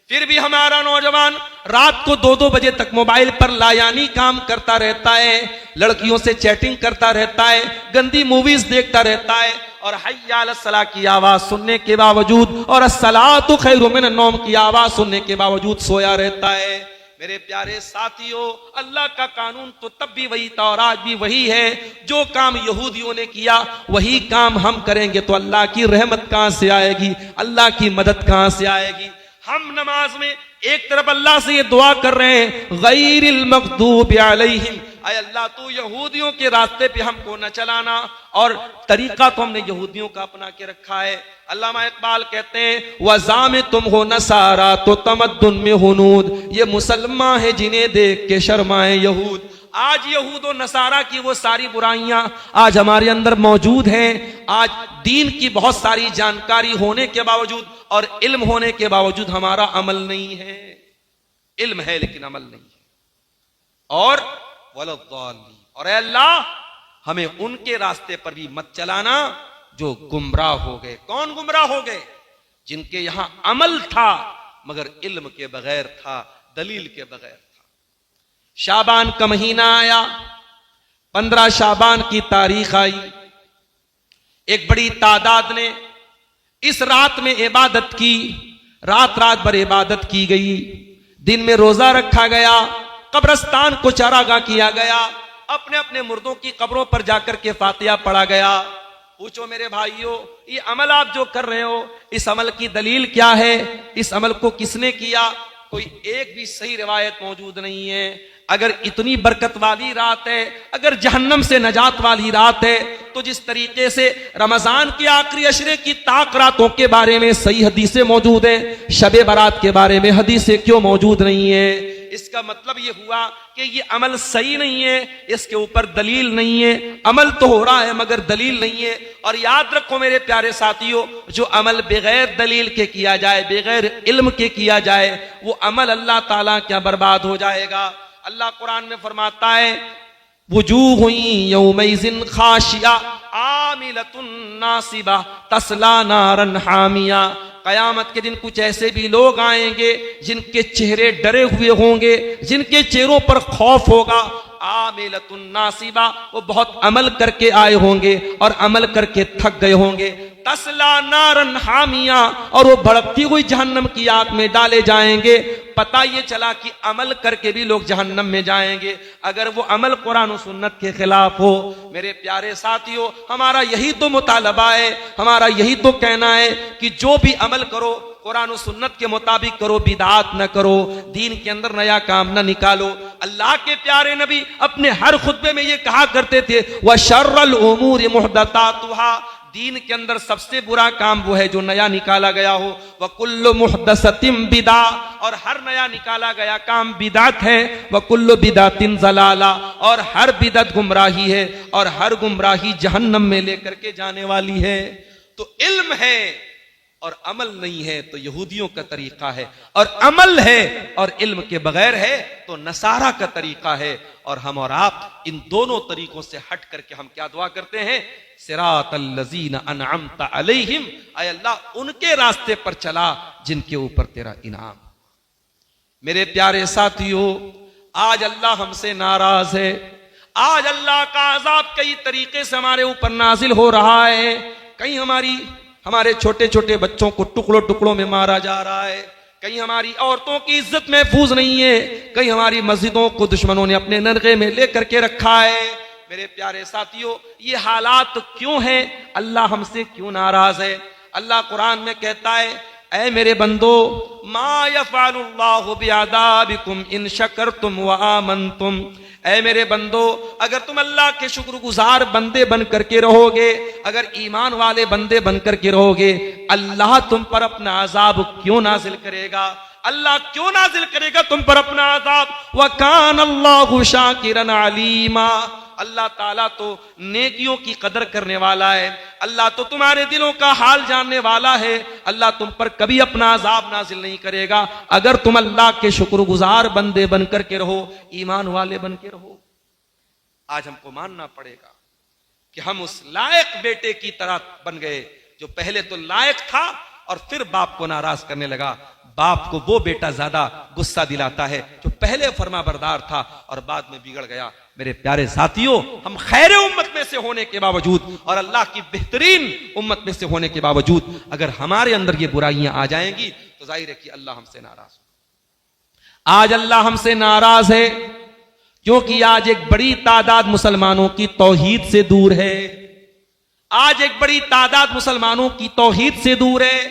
फिर भी हमारा नौजवान रात को 2-2 बजे तक मोबाइल पर लायानी काम करता रहता है, लड़कियों से चैटिंग करता रहता है, गंदी मूवीज देखता रहता है, और हय्या अलस सलाह की आवाज सुनने के बावजूद और अस्सलातु खैरुम मिनन नौम की आवाज सुनने के बावजूद सोया रहता है। मेरे प्यारे साथियों, अल्लाह का कानून तो तब भी वही था और आज भी वही है। जो काम यहूदियों ने किया वही काम हम करेंगे तो अल्लाह की रहमत कहां से आएगी, अल्लाह की मदद कहां से आएगी? हम नमाज में एक तरफ अल्लाह से ये दुआ कर रहे हैं, गैरिल मग़दूबि अलैहिम, ऐ अल्लाह तू यहूदियों के रास्ते पे हमको न चलाना, और तरीका तो हमने यहूदियों का अपना के रखा है। अल्लामा इकबाल कहते हैं, वज़ा में तुम हो नसारा तो तमद्दुन में हुनूद, ये मुसलमान है जिन्हें देख के शर्माए यहूद। आज यहूद और नसारा की वो सारी बुराइयां आज हमारे अंदर मौजूद हैं। आज दीन की बहुत सारी जानकारी होने के बावजूद और इल्म होने के बावजूद हमारा अमल नहीं है। इल्म है लेकिन अमल नहीं है। और वलद्दालीन, और अल्लाह हमें उनके रास्ते पर भी मत चलाना जो गुमराह हो गए। कौन गुमराह हो गए? जिनके यहां अमल था मगर इल्म के बगैर था, दलील के बगैर था। शाबान का महीना आया, 15 शाबान की तारीख आई। एक बड़ी तादाद ने इस रात में इबादत की, रात रात भर इबादत की गई। दिन में रोजा रखा गया, कब्रस्तान को चारागाह किया गया, अपने अपने मुर्दों की कब्रों पर जाकर के फातिहा पढ़ा गया। पूछो मेरे भाइयों, ये अमल आप जो कर रहे हो, इस अमल की दलील क्या है? इस अमल को किसने किया? कोई एक भी सही रिवायत मौजूद नहीं है। अगर इतनी बरकत वाली रात है, अगर जहन्नम से नजात वाली रात है, तो जिस तरीके से रमजान के आखिरी अशरे की ताक रातों के बारे में सही हदीसें मौजूद है, शबे बारात के बारे में हदीसें क्यों मौजूद नहीं है? इसका मतलब यह हुआ कि ये अमल सही नहीं है, इसके ऊपर दलील नहीं है। अमल तो हो रहा है मगर दलील नहीं है। और याद रखो मेरे प्यारे साथियों, जो अमल बगैर दलील के किया जाए, बगैर इल्म के किया जाए, वो अमल अल्लाह ताला क्या बर्बाद हो जाएगा। अल्लाह कुरान में फरमाता है, वुजूह यौमइज़िन खाशिया आमिलतुन नासिबा तस्ला नारन हामिया। कयामत के दिन कुछ ऐसे भी लोग आएंगे जिनके चेहरे डरे हुए होंगे, जिनके चेहरों पर खौफ होगा। आमिलतुन नासिबा, वो बहुत अमल करके आए होंगे और अमल करके थक गए होंगे। तस्ला नारन हामिया, और वो भड़कती हुई जहन्नम की आग में डाले जाएंगे। पता ये चला कि अमल करके भी लोग जहन्नम में जाएंगे अगर वो अमल कुरान और सुन्नत के खिलाफ हो। मेरे प्यारे साथियों, हमारा यही तो मुतालबा है, हमारा यही तो कहना है कि जो भी अमल करो कुरान और सुन्नत के मुताबिक करो, बिदात न करो, दीन के अंदर नया काम न निकालो। अल्लाह के प्यारे नबी अपने हर खुतबे में ये कहा करते थे, व शर्रल उमूर मुहदसातुहा, दीन के अंदर सबसे बुरा काम वो है जो नया निकाला गया हो। व कुल्लु मुहदसतिम बिदा, और हर नया निकाला गया काम बिदात है। व कुल्लु बिदातिन ज़लाला, और हर बिदत गुमराही है, और हर गुमराही जहन्नम में लेकर के जाने वाली है। तो इल्म है और अमल नहीं है तो यहूदियों का तरीका है, और अमल है और इल्म के बगैर है तो नसारा का तरीका है। और हम और आप इन दोनों तरीकों से हट करके हम क्या दुआ करते हैं? सिरातल लज़ीना अनअमता अलैहिम, ऐ अल्लाह उनके रास्ते पर चला जिनके ऊपर तेरा इनाम। मेरे प्यारे साथियों, आज अल्लाह हमसे नाराज है। आज अल्लाह का अजाब कई तरीके से हमारे ऊपर नाजिल हो रहा है। कहीं हमारे छोटे छोटे बच्चों को टुकड़ों टुकड़ों में मारा जा रहा है, कहीं हमारी औरतों की इज्जत महफूज नहीं है, कहीं हमारी मस्जिदों को दुश्मनों ने अपने नरगे में लेकर के रखा है। मेरे प्यारे साथियों, ये हालात क्यों हैं? अल्लाह हमसे क्यों नाराज है? अल्लाह कुरान में कहता है, ऐ मेरे बंदो, मा यफ़अलुल्लाहु बिअज़ाबिकुम इन शकरतुम व आमनतुम। ऐ मेरे बंदो, अगर तुम अल्लाह के शुक्रगुजार बंदे बन करके रहोगे, अगर ईमान वाले बंदे बन करके रहोगे, अल्लाह तुम पर अपना अजाब क्यों नाजिल करेगा? अल्लाह क्यों नाजिल करेगा तुम पर अपना अजाब? व कान अल्लाहु शाकिरन अलीमा, अल्लाह ताला तो नेकियों की कदर करने वाला है। अल्लाह तो तुम्हारे दिलों का हाल जानने वाला है। अल्लाह तुम पर कभी अपना अजाब नाजिल नहीं करेगा अगर तुम अल्लाह के शुक्रगुजार बंदे बनकर के रहो, ईमान वाले बन के रहो। आज हमको मानना पड़ेगा कि हम उस लायक बेटे की तरह बन गए जो पहले तो लायक था और फिर बाप को नाराज करने लगा। बाप को वो बेटा ज्यादा गुस्सा दिलाता है जो पहले फरमा बरदार था और बाद में बिगड़ गया। मेरे प्यारे साथियों, हम खैर उम्मत में से होने के बावजूद और अल्लाह की बेहतरीन उम्मत में से होने के बावजूद अगर हमारे अंदर ये बुराइयां आ जाएंगी तो जाहिर है कि अल्लाह हमसे नाराज है। आज अल्लाह हमसे नाराज है क्योंकि आज एक बड़ी तादाद मुसलमानों की तौहीद से दूर है। आज एक बड़ी तादाद मुसलमानों की तौहीद से दूर है।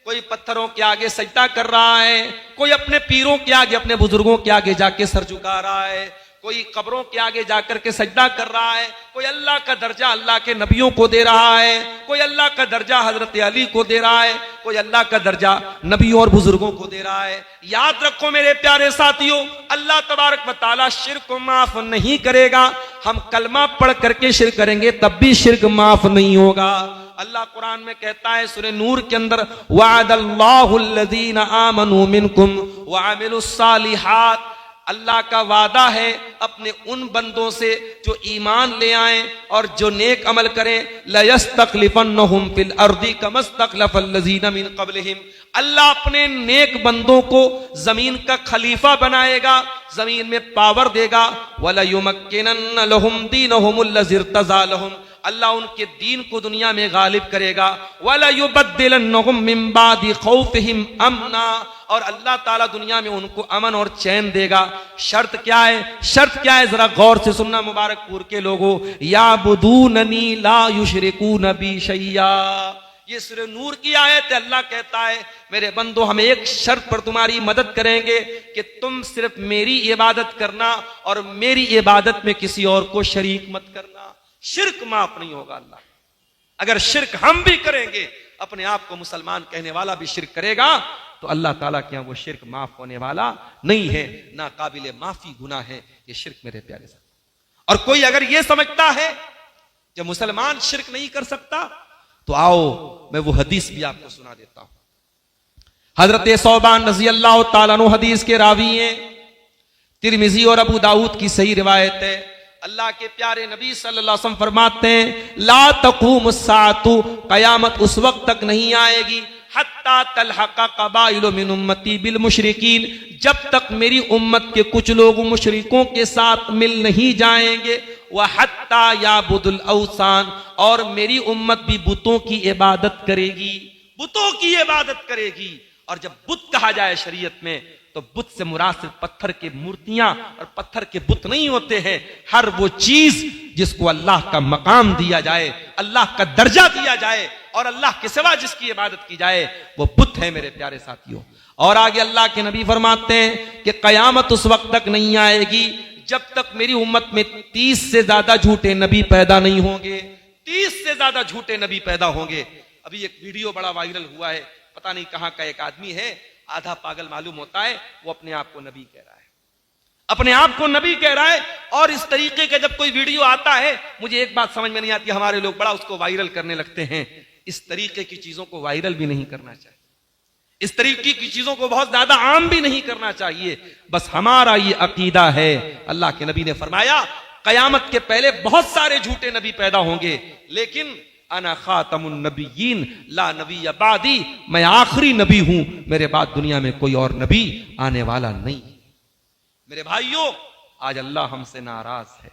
कोई पत्थरों के आगे सजदा कर रहा है, कोई अपने पीरों के आगे, अपने बुजुर्गों के आगे जाके सर झुका रहा है, कोई कब्रों के आगे जाकर के सजदा कर रहा है, कोई अल्लाह का दर्जा अल्लाह के नबियों को दे रहा है, कोई अल्लाह का दर्जा हजरत अली को दे रहा है, कोई अल्लाह का दर्जा नबियों और बुजुर्गों को दे रहा है। याद रखो मेरे प्यारे साथियों, अल्लाह तबारक व तआला शिर्क को माफ नहीं करेगा। हम कलमा पढ़ करके शिर्क करेंगे तब भी शिर्क माफ नहीं होगा। अल्लाह कुरान में कहता है सूरह नूर के अंदर, वअदल्लाहुल्लज़ीना आमनू मिनकुम व अमिलुस्सालिहात, अल्लाह का वादा है अपने उन बंदों से जो ईमान ले आए और जो नेक अमल करें। लयस्तखलिफन्नहुम फिल अर्दी कमस्तखलफल्लज़ीना मिन क़ब्लिहिम, अल्लाह अपने नेक बंदों को जमीन का खलीफा बनाएगा, जमीन में पावर देगा। वलयुमक्किनन्ना लहुम दीनहुमुल्लज़ी इर्तज़ा लहुम, अल्लाह उनके दीन को दुनिया में गालिब करेगा। वलयुबद्दिलन्नहुम मिन बादि खौफिहिम अमना, और अल्लाह ताला दुनिया में उनको अमन और चैन देगा। शर्त क्या है? शर्त क्या है? जरा गौर से सुनना मुबारकपुर के लोगों, याबुदूननी ला युशरिकून बी शैया, ये सूरह नूर की आयत है। अल्लाह कहता है मेरे बंदो हम एक शर्त पर तुम्हारी मदद करेंगे कि तुम सिर्फ मेरी इबादत करना और मेरी इबादत में किसी और को शरीक मत करना। शिर्क माफ नहीं होगा अल्लाह। अगर शिर्क हम भी करेंगे, अपने आप को मुसलमान कहने वाला भी शिर्क करेगा, तो अल्लाह ताला के यहाँ वो शिर्क माफ होने वाला नहीं है, ना काबिले माफी गुनाह है ये शिर्क मेरे प्यारे साथ। और कोई अगर ये समझता है जब मुसलमान शिर्क नहीं कर सकता, तो आओ मैं वो हदीस भी आपको सुना देता हूं। हजरत सौबान रज़ी अल्लाह ताला अन्हु हदीस के रावी हैं, तिरमिजी और अबू दाऊद की सही रिवायत है। अल्लाह के प्यारे नबी सल्लल्लाहु अलैहि वसल्लम फरमाते हैं, ला तक़ूमुस्साअतु, कयामत उस वक्त तक नहीं आएगी, हत्ता तलहक़ा क़बाइलु मिन उम्मती बिल मुशरिकीन, जब तक मेरी उम्मत के कुछ लोग मुशरिकों के साथ मिल नहीं जाएंगे। वह हत्ता याबुदुल औसान, और मेरी उम्मत भी बुतों की इबादत करेगी, बुतों की इबादत करेगी। और जब बुत कहा जाए शरीयत में, तो बुत से मुराद सिर्फ पत्थर की मूर्तियां और पत्थर के बुत नहीं होते हैं। हर वो चीज जिसको अल्लाह का मकाम दिया जाए, अल्लाह का दर्जा दिया जाए और अल्लाह के सिवा जिसकी इबादत की जाए, वो बुत है मेरे प्यारे साथियों। और आगे अल्लाह के नबी फरमाते हैं कि कयामत उस वक्त तक नहीं आएगी जब तक मेरी उम्मत में 30 से ज्यादा झूठे नबी पैदा नहीं होंगे। 30 से ज्यादा झूठे नबी पैदा होंगे। अभी एक वीडियो बड़ा वायरल हुआ है, पता नहीं कहां का एक आदमी है, आधा पागल मालूम होता है, वो अपने आप को नबी कह रहा है, अपने आप को नबी कह रहा है। और इस तरीके का जब कोई वीडियो आता है, मुझे एक बात समझ में नहीं आती, हमारे लोग बड़ा उसको वायरल करने लगते हैं। इस तरीके की चीजों को वायरल भी नहीं करना चाहिए, इस तरीके की चीजों को बहुत ज्यादा आम भी नहीं करना चाहिए। बस हमारा ये अकीदा है। अल्लाह के नबी ने फरमाया कयामत के पहले बहुत सारे झूठे नबी पैदा होंगे, लेकिन अना खातमुन नबिय्यीन ला नबी बादी, मैं आखिरी नबी हूं, मेरे बाद दुनिया में कोई और नबी आने वाला नहीं। मेरे भाइयों, आज अल्लाह हमसे नाराज है,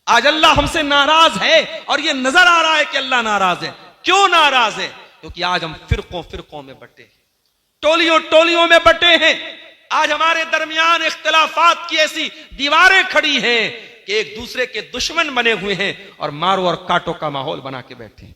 आज अल्लाह हमसे नाराज है। और ये नजर आ रहा है कि अल्लाह नाराज है। क्यों नाराज है? क्योंकि आज हम फिरकों फिरकों में बटे हैं, टोलियों टोलियों में बटे हैं। आज हमारे दरमियान इख्तिलाफात की ऐसी दीवारें खड़ी हैं कि एक दूसरे के दुश्मन बने हुए हैं और मारो और काटो का माहौल बना के बैठे।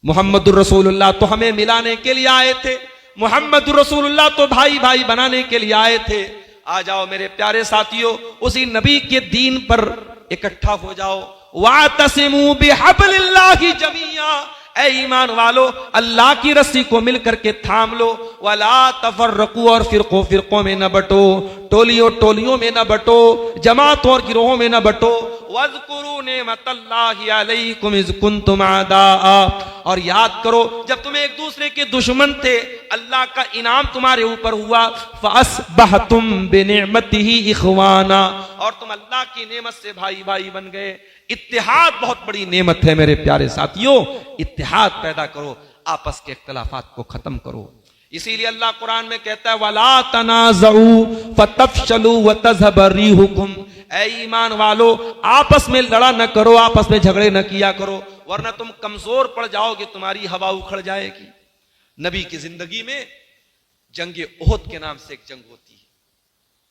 मुहम्मदुर रसूलुल्लाह तो हमें मिलाने के लिए आए थे, मुहम्मदुर रसूलुल्लाह तो भाई भाई बनाने के लिए आए थे। आ जाओ मेरे प्यारे साथियों, उसी नबी के दीन पर इकट्ठा हो जाओ। वातसिमू बिहब्लिल्लाहि जमीआ, ऐ ईमान वालो अल्लाह की रस्सी को मिलकर के थाम लो। वला तफर्रकू, और फिरकों फिरकों में न बटो, टोलियों टोलियों में न बटो, जमातों और गिरोहों में न बटो। वज़कुरू नेमतल्लाहि अलैकुम इज़ कुंतुम आदाआ, और याद करो जब तुम एक दूसरे के दुश्मन थे, अल्लाह का इनाम तुम्हारे ऊपर हुआ। फ़अस्बहतुम बिनिअमतिही इख़वाना, और तुम अल्लाह की नेमत से भाई भाई बन गए। इत्तिहाद बहुत बड़ी नेमत है मेरे प्यारे साथियों, इत्तिहाद पैदा करो, आपस के इख्तिलाफात को खत्म करो। इसीलिए अल्लाह कुरान में कहता है वला तनाज़ऊ फतफशलू वतज़हब रिहुकुम, ऐ ईमान वालो आपस में लड़ा न करो, आपस में झगड़े न किया करो, वरना तुम कमजोर पड़ जाओगे, तुम्हारी हवा उखड़ जाएगी। नबी की जिंदगी में जंगे ओहद के नाम से एक जंग होती है,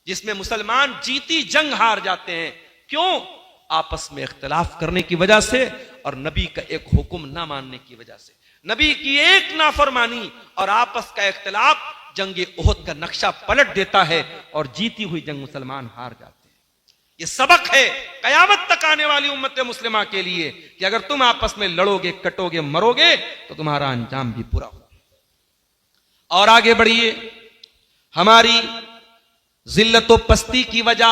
जिसमें मुसलमान जीती जंग हार जाते हैं। क्यों? आपस में इख्तिलाफ करने की वजह से और नबी का एक हुक्म ना मानने की वजह से। नबी की एक नाफरमानी और आपस का इख्तिलाफ जंगे ओहद का नक्शा पलट देता है और जीती हुई जंग मुसलमान हार जाते हैं। ये सबक है कयामत तक आने वाली उम्मत मुस्लिमा के लिए कि अगर तुम आपस में लड़ोगे, कटोगे, मरोगे तो तुम्हारा अंजाम भी पूरा होगा। और आगे बढ़िए। हमारी जिल्लत व पस्ती की वजह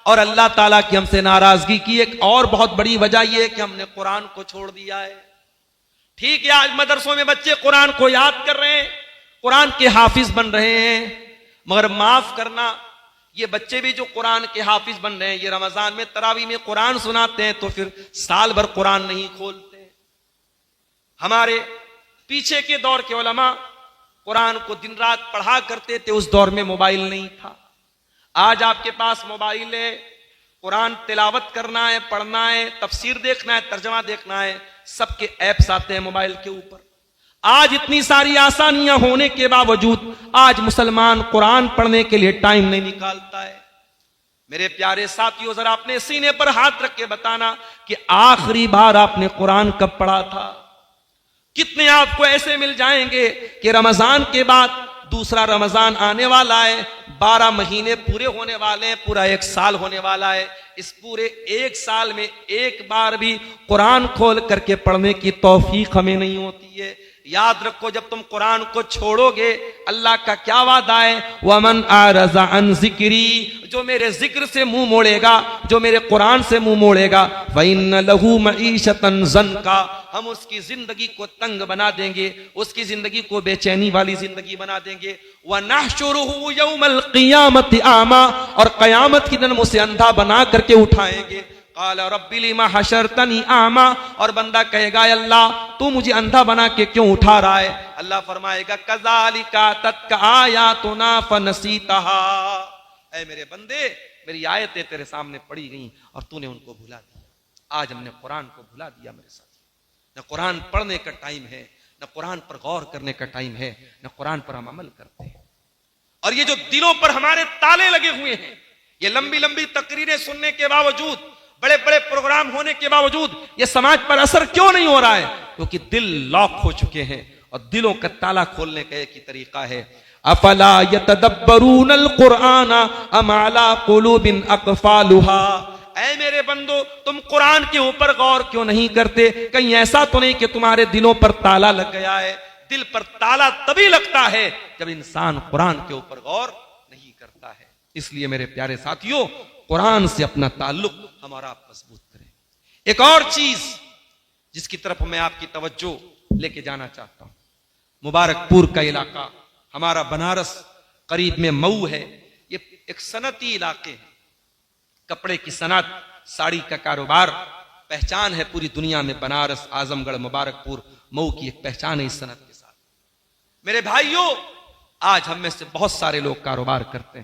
और अल्लाह ताला की हमसे नाराजगी की एक और बहुत बड़ी वजह यह है कि हमने कुरान को छोड़ दिया है। ठीक है, आज मदरसों में बच्चे कुरान को याद कर रहे हैं, कुरान के हाफिज बन रहे हैं, मगर माफ करना, ये बच्चे भी जो कुरान के हाफिज बन रहे हैं, ये रमजान में तरावी में कुरान सुनाते हैं तो फिर साल भर कुरान नहीं खोलते। हमारे पीछे के दौर के उलमा कुरान को दिन रात पढ़ा करते थे, उस दौर में मोबाइल नहीं था। आज आपके पास मोबाइल है, कुरान तिलावत करना है, पढ़ना है, तफसीर देखना है, तर्जमा देखना है, सबके ऐप्स आते हैं मोबाइल के ऊपर। आज इतनी सारी आसानियां होने के बावजूद आज मुसलमान कुरान पढ़ने के लिए टाइम नहीं निकालता है। मेरे प्यारे साथियों, जरा अपने सीने पर हाथ रख के बताना कि आखिरी बार आपने कुरान कब पढ़ा था। कितने आपको ऐसे मिल जाएंगे कि रमजान के बाद दूसरा रमजान आने वाला है, 12 महीने पूरे होने वाले हैं, पूरा 1 साल होने वाला है। इस पूरे 1 साल में एक बार भी कुरान खोल करके पढ़ने की तौफीक हमें नहीं होती है। याद रखो, जब तुम कुरान को छोड़ोगे, अल्लाह का क्या वादा है, वमन आरज़ा अन ज़िक्री, जो मेरे जिक्र से मुंह मोड़ेगा, जो मेरे कुरान से मुंह मोड़ेगा, फ़इन्न लहू मईशतन ज़न्का, हम उसकी जिंदगी को तंग बना देंगे, उसकी जिंदगी को बेचैनी वाली जिंदगी बना देंगे। व नहशुरुहु यौमल क़ियामति आमा, और क़यामत के दिन उसे अंधा बना करके उठाएंगे। क़ाल रब्बि लिमा हशरतनी आमा, और बंदा कहेगा अल्लाह तू मुझे अंधा बना के क्यों उठा रहा है। अल्लाह फरमाएगा कज़ालिका तत्का आयातुना फनसीतहा, ऐ मेरे बंदे, मेरी आयतें तेरे सामने पड़ी गई और तूने उनको भुला दिया। आज हमने कुरान को भुला दिया मेरे साथ। न कुरान पढ़ने का टाइम है, न कुरान पर गौर करने का टाइम है, न कुरान पर हम अमल करते हैं। और ये जो दिलों पर हमारे ताले लगे हुए हैं, ये लंबी लंबी तकरीरें सुनने के बावजूद, बड़े बड़े प्रोग्राम होने के बावजूद ये समाज पर असर क्यों नहीं हो रहा है? क्योंकि दिल लॉक हो चुके हैं। और दिलों का ताला खोलने का एक ही तरीका है, अफला यतदब्बरूनल कुरान अम अला कुलूबिन अक़फ़ालुहा, ऐ मेरे बंदो तुम कुरान के ऊपर गौर क्यों नहीं करते? कहीं ऐसा तो नहीं कि तुम्हारे दिलों पर ताला लग गया है? दिल पर ताला तभी लगता है जब इंसान कुरान के ऊपर गौर नहीं करता है। इसलिए मेरे प्यारे साथियों, कुरान से अपना ताल्लुक हमारा मजबूत करें। एक और चीज जिसकी तरफ मैं आपकी तवज्जो लेके जाना चाहता हूं, मुबारकपुर का इलाका, हमारा बनारस करीब में मऊ है, ये एक सनती इलाके है, कपड़े की सनत, साड़ी का कारोबार, पहचान है पूरी दुनिया में। बनारस, आजमगढ़, मुबारकपुर, मऊ की एक पहचान है इस सनत के साथ। मेरे भाइयों, आज हम में से बहुत सारे लोग कारोबार करते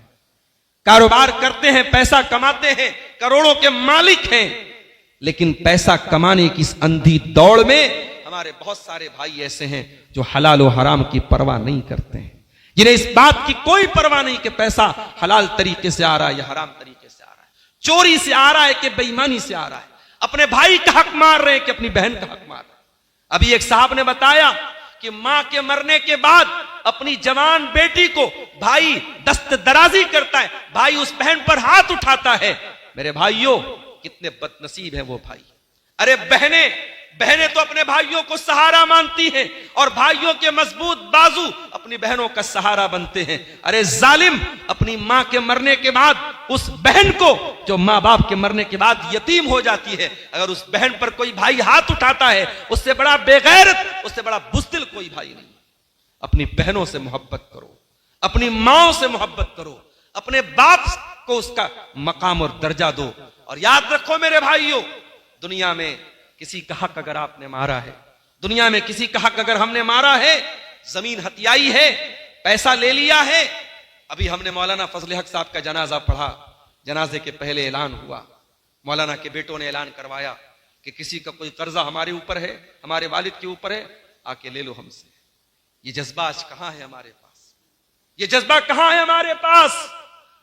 हैं, पैसा कमाते हैं, करोड़ों के मालिक हैं, लेकिन पैसा कमाने की इस अंधी दौड़ में हमारे बहुत सारे भाई ऐसे हैं जो हलाल और हराम की परवाह नहीं करते हैं, जिन्हें इस बात की कोई परवाह नहीं कि पैसा हलाल तरीके से आ रहा है या हराम तरीके से आ रहा है, चोरी से आ रहा है कि बेईमानी से आ रहा है, अपने भाई का हक मार रहे हैं कि अपनी बहन का हक मार रहे हैं। अभी एक साहब ने बताया कि मां के मरने के बाद अपनी जवान बेटी को भाई दस्त दराजी करता है, भाई उस बहन पर हाथ उठाता है। मेरे भाइयों, कितने बदनसीब हैं वो भाई। अरे बहनें तो अपने भाइयों को सहारा मानती हैं और भाइयों के मजबूत बाजू अपनी बहनों का सहारा बनते हैं। अरे जालिम, अपनी मां के मरने के बाद उस बहन को, जो मां बाप के मरने के बाद यतीम हो जाती है, अगर उस बहन पर कोई भाई हाथ उठाता है, उससे बड़ा बेगैरत, उससे बड़ा बुज़दिल कोई भाई नहीं। अपनी बहनों से मोहब्बत करो, अपनी माओ से मोहब्बत करो, अपने बाप को उसका मकाम और दर्जा दो। और याद रखो मेरे भाइयों, दुनिया में किसी का हक अगर आपने मारा है, दुनिया में किसी का हक अगर हमने मारा है, जमीन हथियाई है, पैसा ले लिया है। अभी हमने मौलाना फजल हक साहब का जनाजा पढ़ा, जनाजे के पहले ऐलान हुआ, मौलाना के बेटों ने ऐलान करवाया कि किसी का कोई कर्जा हमारे ऊपर है, हमारे वालिद के ऊपर है, आके ले लो हमसे। ये जज्बा आज कहां है हमारे पास? ये जज्बा कहां है हमारे पास?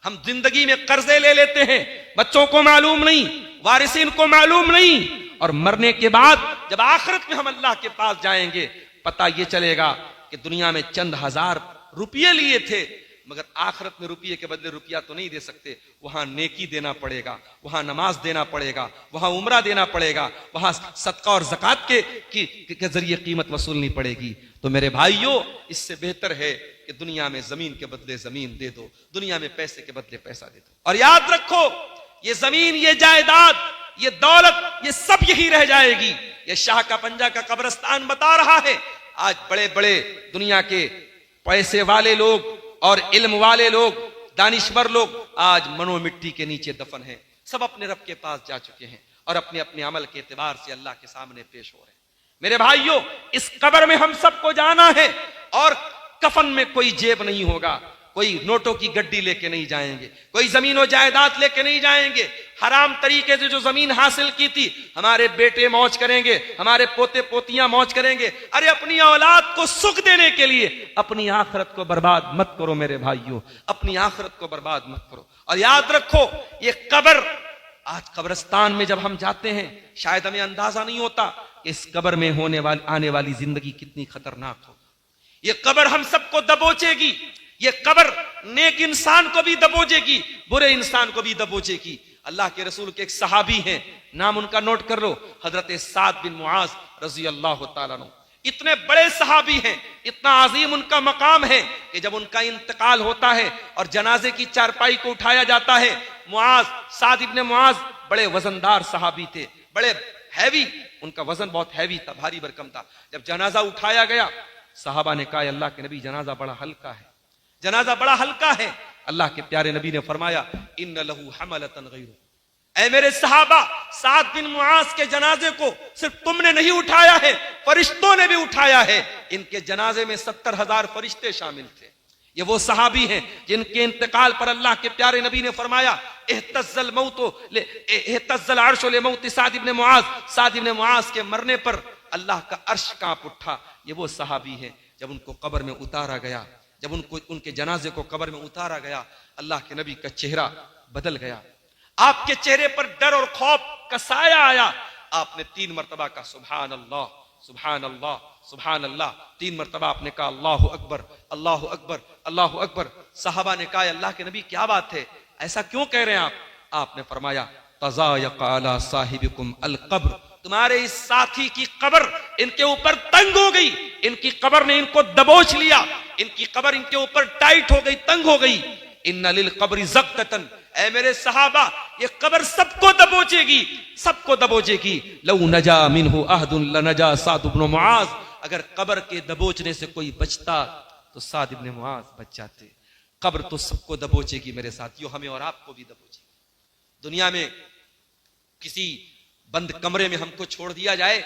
हम जिंदगी में कर्जे ले लेते हैं, बच्चों को मालूम नहीं, वारिसीन को मालूम नहीं, और मरने के बाद जब आखिरत में हम अल्लाह के पास जाएंगे, पता ये चलेगा कि दुनिया में चंद हजार रुपये लिए थे, मगर आखिरत में रुपये के बदले रुपया तो नहीं दे सकते, वहां नेकी देना पड़ेगा, वहां नमाज देना पड़ेगा, वहां उम्रा देना पड़ेगा, वहां सदका और ज़कात के जरिए कीमत वसूलनी पड़ेगी। तो मेरे भाइयों, इससे बेहतर है कि दुनिया में जमीन के बदले जमीन दे दो, दुनिया में पैसे के बदले पैसा दे दो। और याद रखो, ये जमीन, ये जायदाद, ये दौलत, ये सब यही रह जाएगी। ये शाह का पंजा का कब्रिस्तान बता रहा है, आज बड़े बड़े दुनिया के पैसे वाले लोग और इल्म वाले लोग, दानिश्वर लोग आज मनो मिट्टी के नीचे दफन हैं, सब अपने रब के पास जा चुके हैं और अपने अपने अमल के एतबार से अल्लाह के सामने पेश हो रहे हैं। मेरे भाइयों, इस कब्र में हम सबको जाना है और कफन में कोई जेब नहीं होगा, कोई नोटों की गड्डी लेके नहीं जाएंगे, कोई जमीन और जायदाद लेके नहीं जाएंगे। हराम तरीके से जो जमीन हासिल की थी, हमारे बेटे मौज करेंगे, हमारे पोते पोतियां मौज करेंगे। अरे अपनी औलाद को सुख देने के लिए अपनी आखिरत को बर्बाद मत करो मेरे भाइयों, अपनी आखिरत को बर्बाद मत करो। और याद रखो, ये कब्र, आज कब्रिस्तान में जब हम जाते हैं, शायद हमें अंदाजा नहीं होता कि इस कब्र में आने वाली जिंदगी कितनी खतरनाक हो। ये कब्र हम सबको दबोचेगी, ये कब्र नेक इंसान को भी दबोचेगी, बुरे इंसान को भी दबोचेगी। अल्लाह के रसूल के एक सहाबी हैं, नाम उनका नोट कर लो, हजरत साद बिन मुआज रजी अल्लाह तआला अन्हु। इतने बड़े सहाबी हैं, इतना अजीम उनका मकाम है कि जब उनका इंतकाल होता है और जनाजे की चारपाई को उठाया जाता है, मुआज, साद इब्न मुआज बड़े वजनदार सहाबी थे, बड़े हैवी, उनका वजन बहुत हैवी था, भारी भरकम था। जब जनाजा उठाया गया, सहाबा ने कहा, अल्लाह के नबी, जनाजा बड़ा हल्का है, जनाजा बड़ा हल्का है। अल्लाह के प्यारे नबी ने फरमाया, इन्न लहू हमलतन गैरु, ऐ मेरे सहाबा, साद बिन मुआज के जनाजे को सिर्फ तुमने नहीं उठाया है, फरिश्तों ने भी उठाया है। इनके जनाजे में 70,000 फरिश्ते शामिल थे। ये वो सहाबी हैं जिनके इंतकाल पर अल्लाह के प्यारे नबी ने फरमाया, इhtazzal मौतो ले इhtazzal अर्शो ले मौत साद इब्न मुआज, साद इब्न मुआज के मरने पर अल्लाह का अर्श कांप उठा। ये वो सहाबी हैं, जब उनको कब्र में उतारा गया, जब उनको उनके जनाजे को कब्र में उतारा गया, अल्लाह के नबी का चेहरा बदल गया, आपके चेहरे पर डर और खौफ का साया आया। आपने 3 मरतबा का सुभान अल्लाह, सुभान अल्लाह, सुभान अल्लाह, 3 मरतबा आपने कहा अल्लाहु अकबर, अल्लाहु अकबर, अल्लाहु अकबर। साहबा ने कहा, अल्लाह के नबी क्या बात है, ऐसा क्यों कह रहे हैं आप? आपने फरमाया, तज़ायक़ा अला साहिबिकुम अल कब्र, तुम्हारे इस साथी की कब्र इनके ऊपर तंग हो गई, इनकी कब्र ने इनको दबोच लिया, इनकी कब्र इनके ऊपर टाइट हो गई, तंग हो गई। इन्ना लिल कब्रि ज़क़्क़तन, ऐ मेरे सहाबा, ये कब्र सबको दबोचेगी, सबको दबोचेगी। लौ नजा मिन्हु अहदुन लनजा साद इब्न मुआज, अगर कब्र के दबोचने से कोई बचता तो साद इब्न मुआज बच जाते। कब्र तो सबको दबोचेगी मेरे साथियों, हमें और आपको भी दबोचेगी। दुनिया में किसी बंद कमरे में हमको छोड़ दिया जाए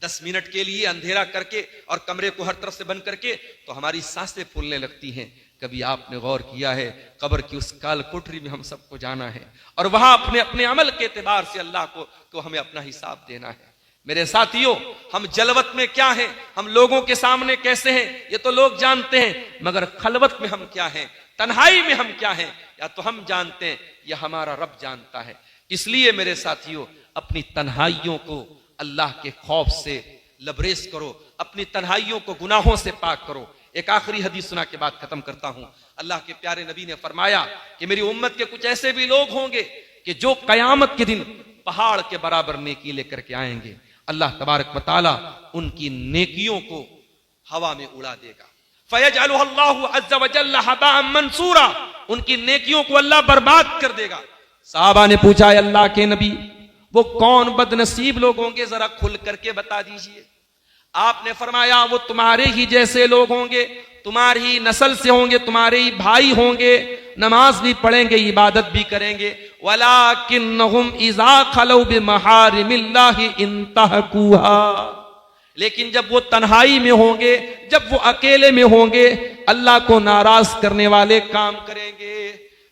10 मिनट के लिए अंधेरा करके और कमरे को हर तरफ से बंद करके, तो हमारी सांसें फूलने लगती हैं। कभी आपने गौर किया है, कब्र की उस काल कोठरी में हम सबको जाना है और वहां अपने अपने अमल के एतबार से अल्लाह को हमें अपना हिसाब देना है। मेरे साथियों, हम जलवत में क्या हैं, हम लोगों के सामने कैसे हैं, ये तो लोग जानते हैं, मगर खलवत में हम क्या हैं, तन्हाई में हम क्या हैं, या तो हम जानते हैं या हमारा रब जानता है। इसलिए मेरे साथियों, अपनी तन्हाइयों को अल्लाह के खौफ से लबरेज करो, अपनी तन्हाइयों को गुनाहों से पाक करो। एक आखिरी हदीस सुना के बाद खत्म करता हूं। अल्लाह के प्यारे नबी ने फरमाया कि मेरी उम्मत के कुछ ऐसे भी लोग होंगे कि जो कयामत के दिन पहाड़ के बराबर नेकी लेकर के आएंगे। अल्लाह तबारक व तआला उनकी नेकियों को हवा में उड़ा देगा। फयजअलुहु अल्लाहु अज़्ज़ व जल्ल हबाअन मंसूरा, उनकी नेकियों को अल्लाह बर्बाद कर देगा। साहबा ने पूछा, अल्लाह के नबी, वो कौन बदनसीब लोग होंगे, जरा खुल करके बता दीजिए। आपने फरमाया, वो तुम्हारे ही जैसे लोग होंगे, तुम्हारी नस्ल से होंगे, तुम्हारे ही भाई होंगे, नमाज भी पढ़ेंगे, इबादत भी करेंगे। वलाकिन्नहुम इज़ा खलौ बिमहारिमिल्लाहि इंतहकुहा, लेकिन जब वो तन्हाई में होंगे, जब वो अकेले में होंगे, अल्लाह को नाराज करने वाले काम करेंगे।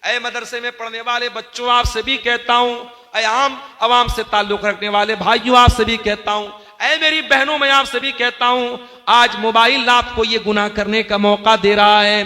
ऐ मदरसे में पढ़ने वाले बच्चों, आपसे भी कहता हूं, ऐ आम अवाम से ताल्लुक रखने वाले भाइयों, आपसे भी कहता हूं, ऐ मेरी बहनों, मैं आपसे भी कहता हूं, आज मोबाइल आपको ये गुनाह करने का मौका दे रहा है।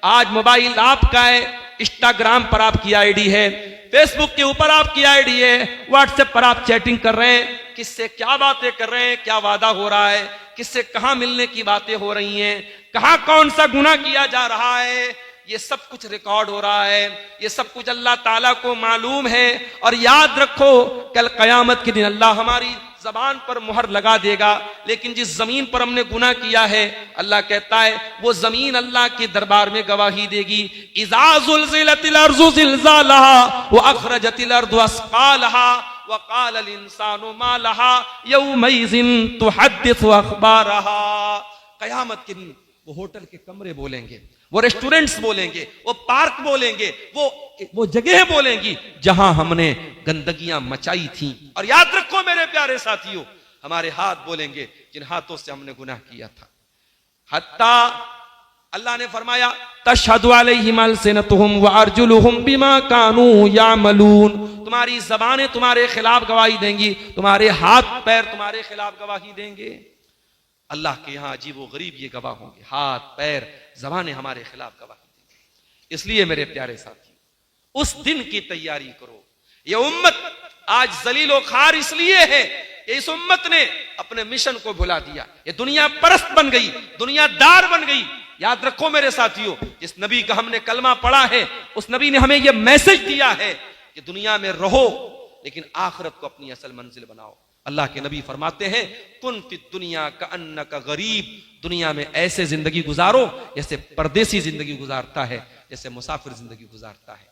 आज मोबाइल आपका है, इंस्टाग्राम पर आपकी आईडी है, फेसबुक के ऊपर आपकी आईडी है, व्हाट्सएप पर आप चैटिंग कर रहे हैं, किससे क्या बातें कर रहे हैं, क्या वादा हो रहा है, किससे कहां मिलने की बातें हो रही हैं, कहां कौन सा गुनाह किया जा रहा है। ये सब कुछ रिकॉर्ड हो रहा है, ये सब कुछ अल्लाह ताला को मालूम है। और याद रखो कल कयामत के दिन अल्लाह हमारी जबान पर मुहर लगा देगा, लेकिन जिस जमीन पर हमने गुनाह किया है अल्लाह कहता है वो जमीन अल्लाह के दरबार में गवाही देगी। इज़ा ज़ुल्ज़िलतिल अर्ज़ु ज़िल्ज़ालहा व अख़रजतिल अर्ज़ु अस्क़ालहा व क़ालल इंसानु मा लहा यौमइज़िन तुहद्दिसु अख़बारहा। कयामत के दिन वो होटल के कमरे बोलेंगे, वो रेस्टोरेंट्स बोलेंगे, वो पार्क बोलेंगे, वो जगह बोलेंगी जहां हमने गंदगियां मचाई थी। और याद रखो मेरे प्यारे साथियों, हमारे हाथ बोलेंगे जिन हाथों से हमने गुनाह किया था। हत्ता अल्लाह ने फरमाया तशहदु अलैहिम अलसिनतुहुम व अर्जुलुहुम बिमा कानू यामलून। तुम्हारी जबानें तुम्हारे खिलाफ गवाही देंगी, तुम्हारे हाथ पैर तुम्हारे खिलाफ गवाही देंगे। अल्लाह के यहां अजीब व गरीब ये गवाह होंगे, हाथ पैर जबानें हमारे खिलाफ गवाही देंगे। इसलिए मेरे प्यारे साथियों उस दिन की तैयारी करो। ये उम्मत आज जलीलो खार इसलिए है कि इस उम्मत ने अपने मिशन को भुला दिया, ये दुनिया परस्त बन गई, दुनियादार बन गई। याद रखो मेरे साथियों, जिस नबी का हमने कलमा पढ़ा है उस नबी ने हमें यह मैसेज दिया है कि दुनिया में रहो लेकिन आखिरत को अपनी असल मंजिल बनाओ। अल्लाह के नबी फरमाते हैं कुन फी दुनिया का अन्ना का गरीब, दुनिया में ऐसे जिंदगी गुजारो जैसे परदेसी जिंदगी गुजारता है, जैसे मुसाफिर जिंदगी गुजारता है।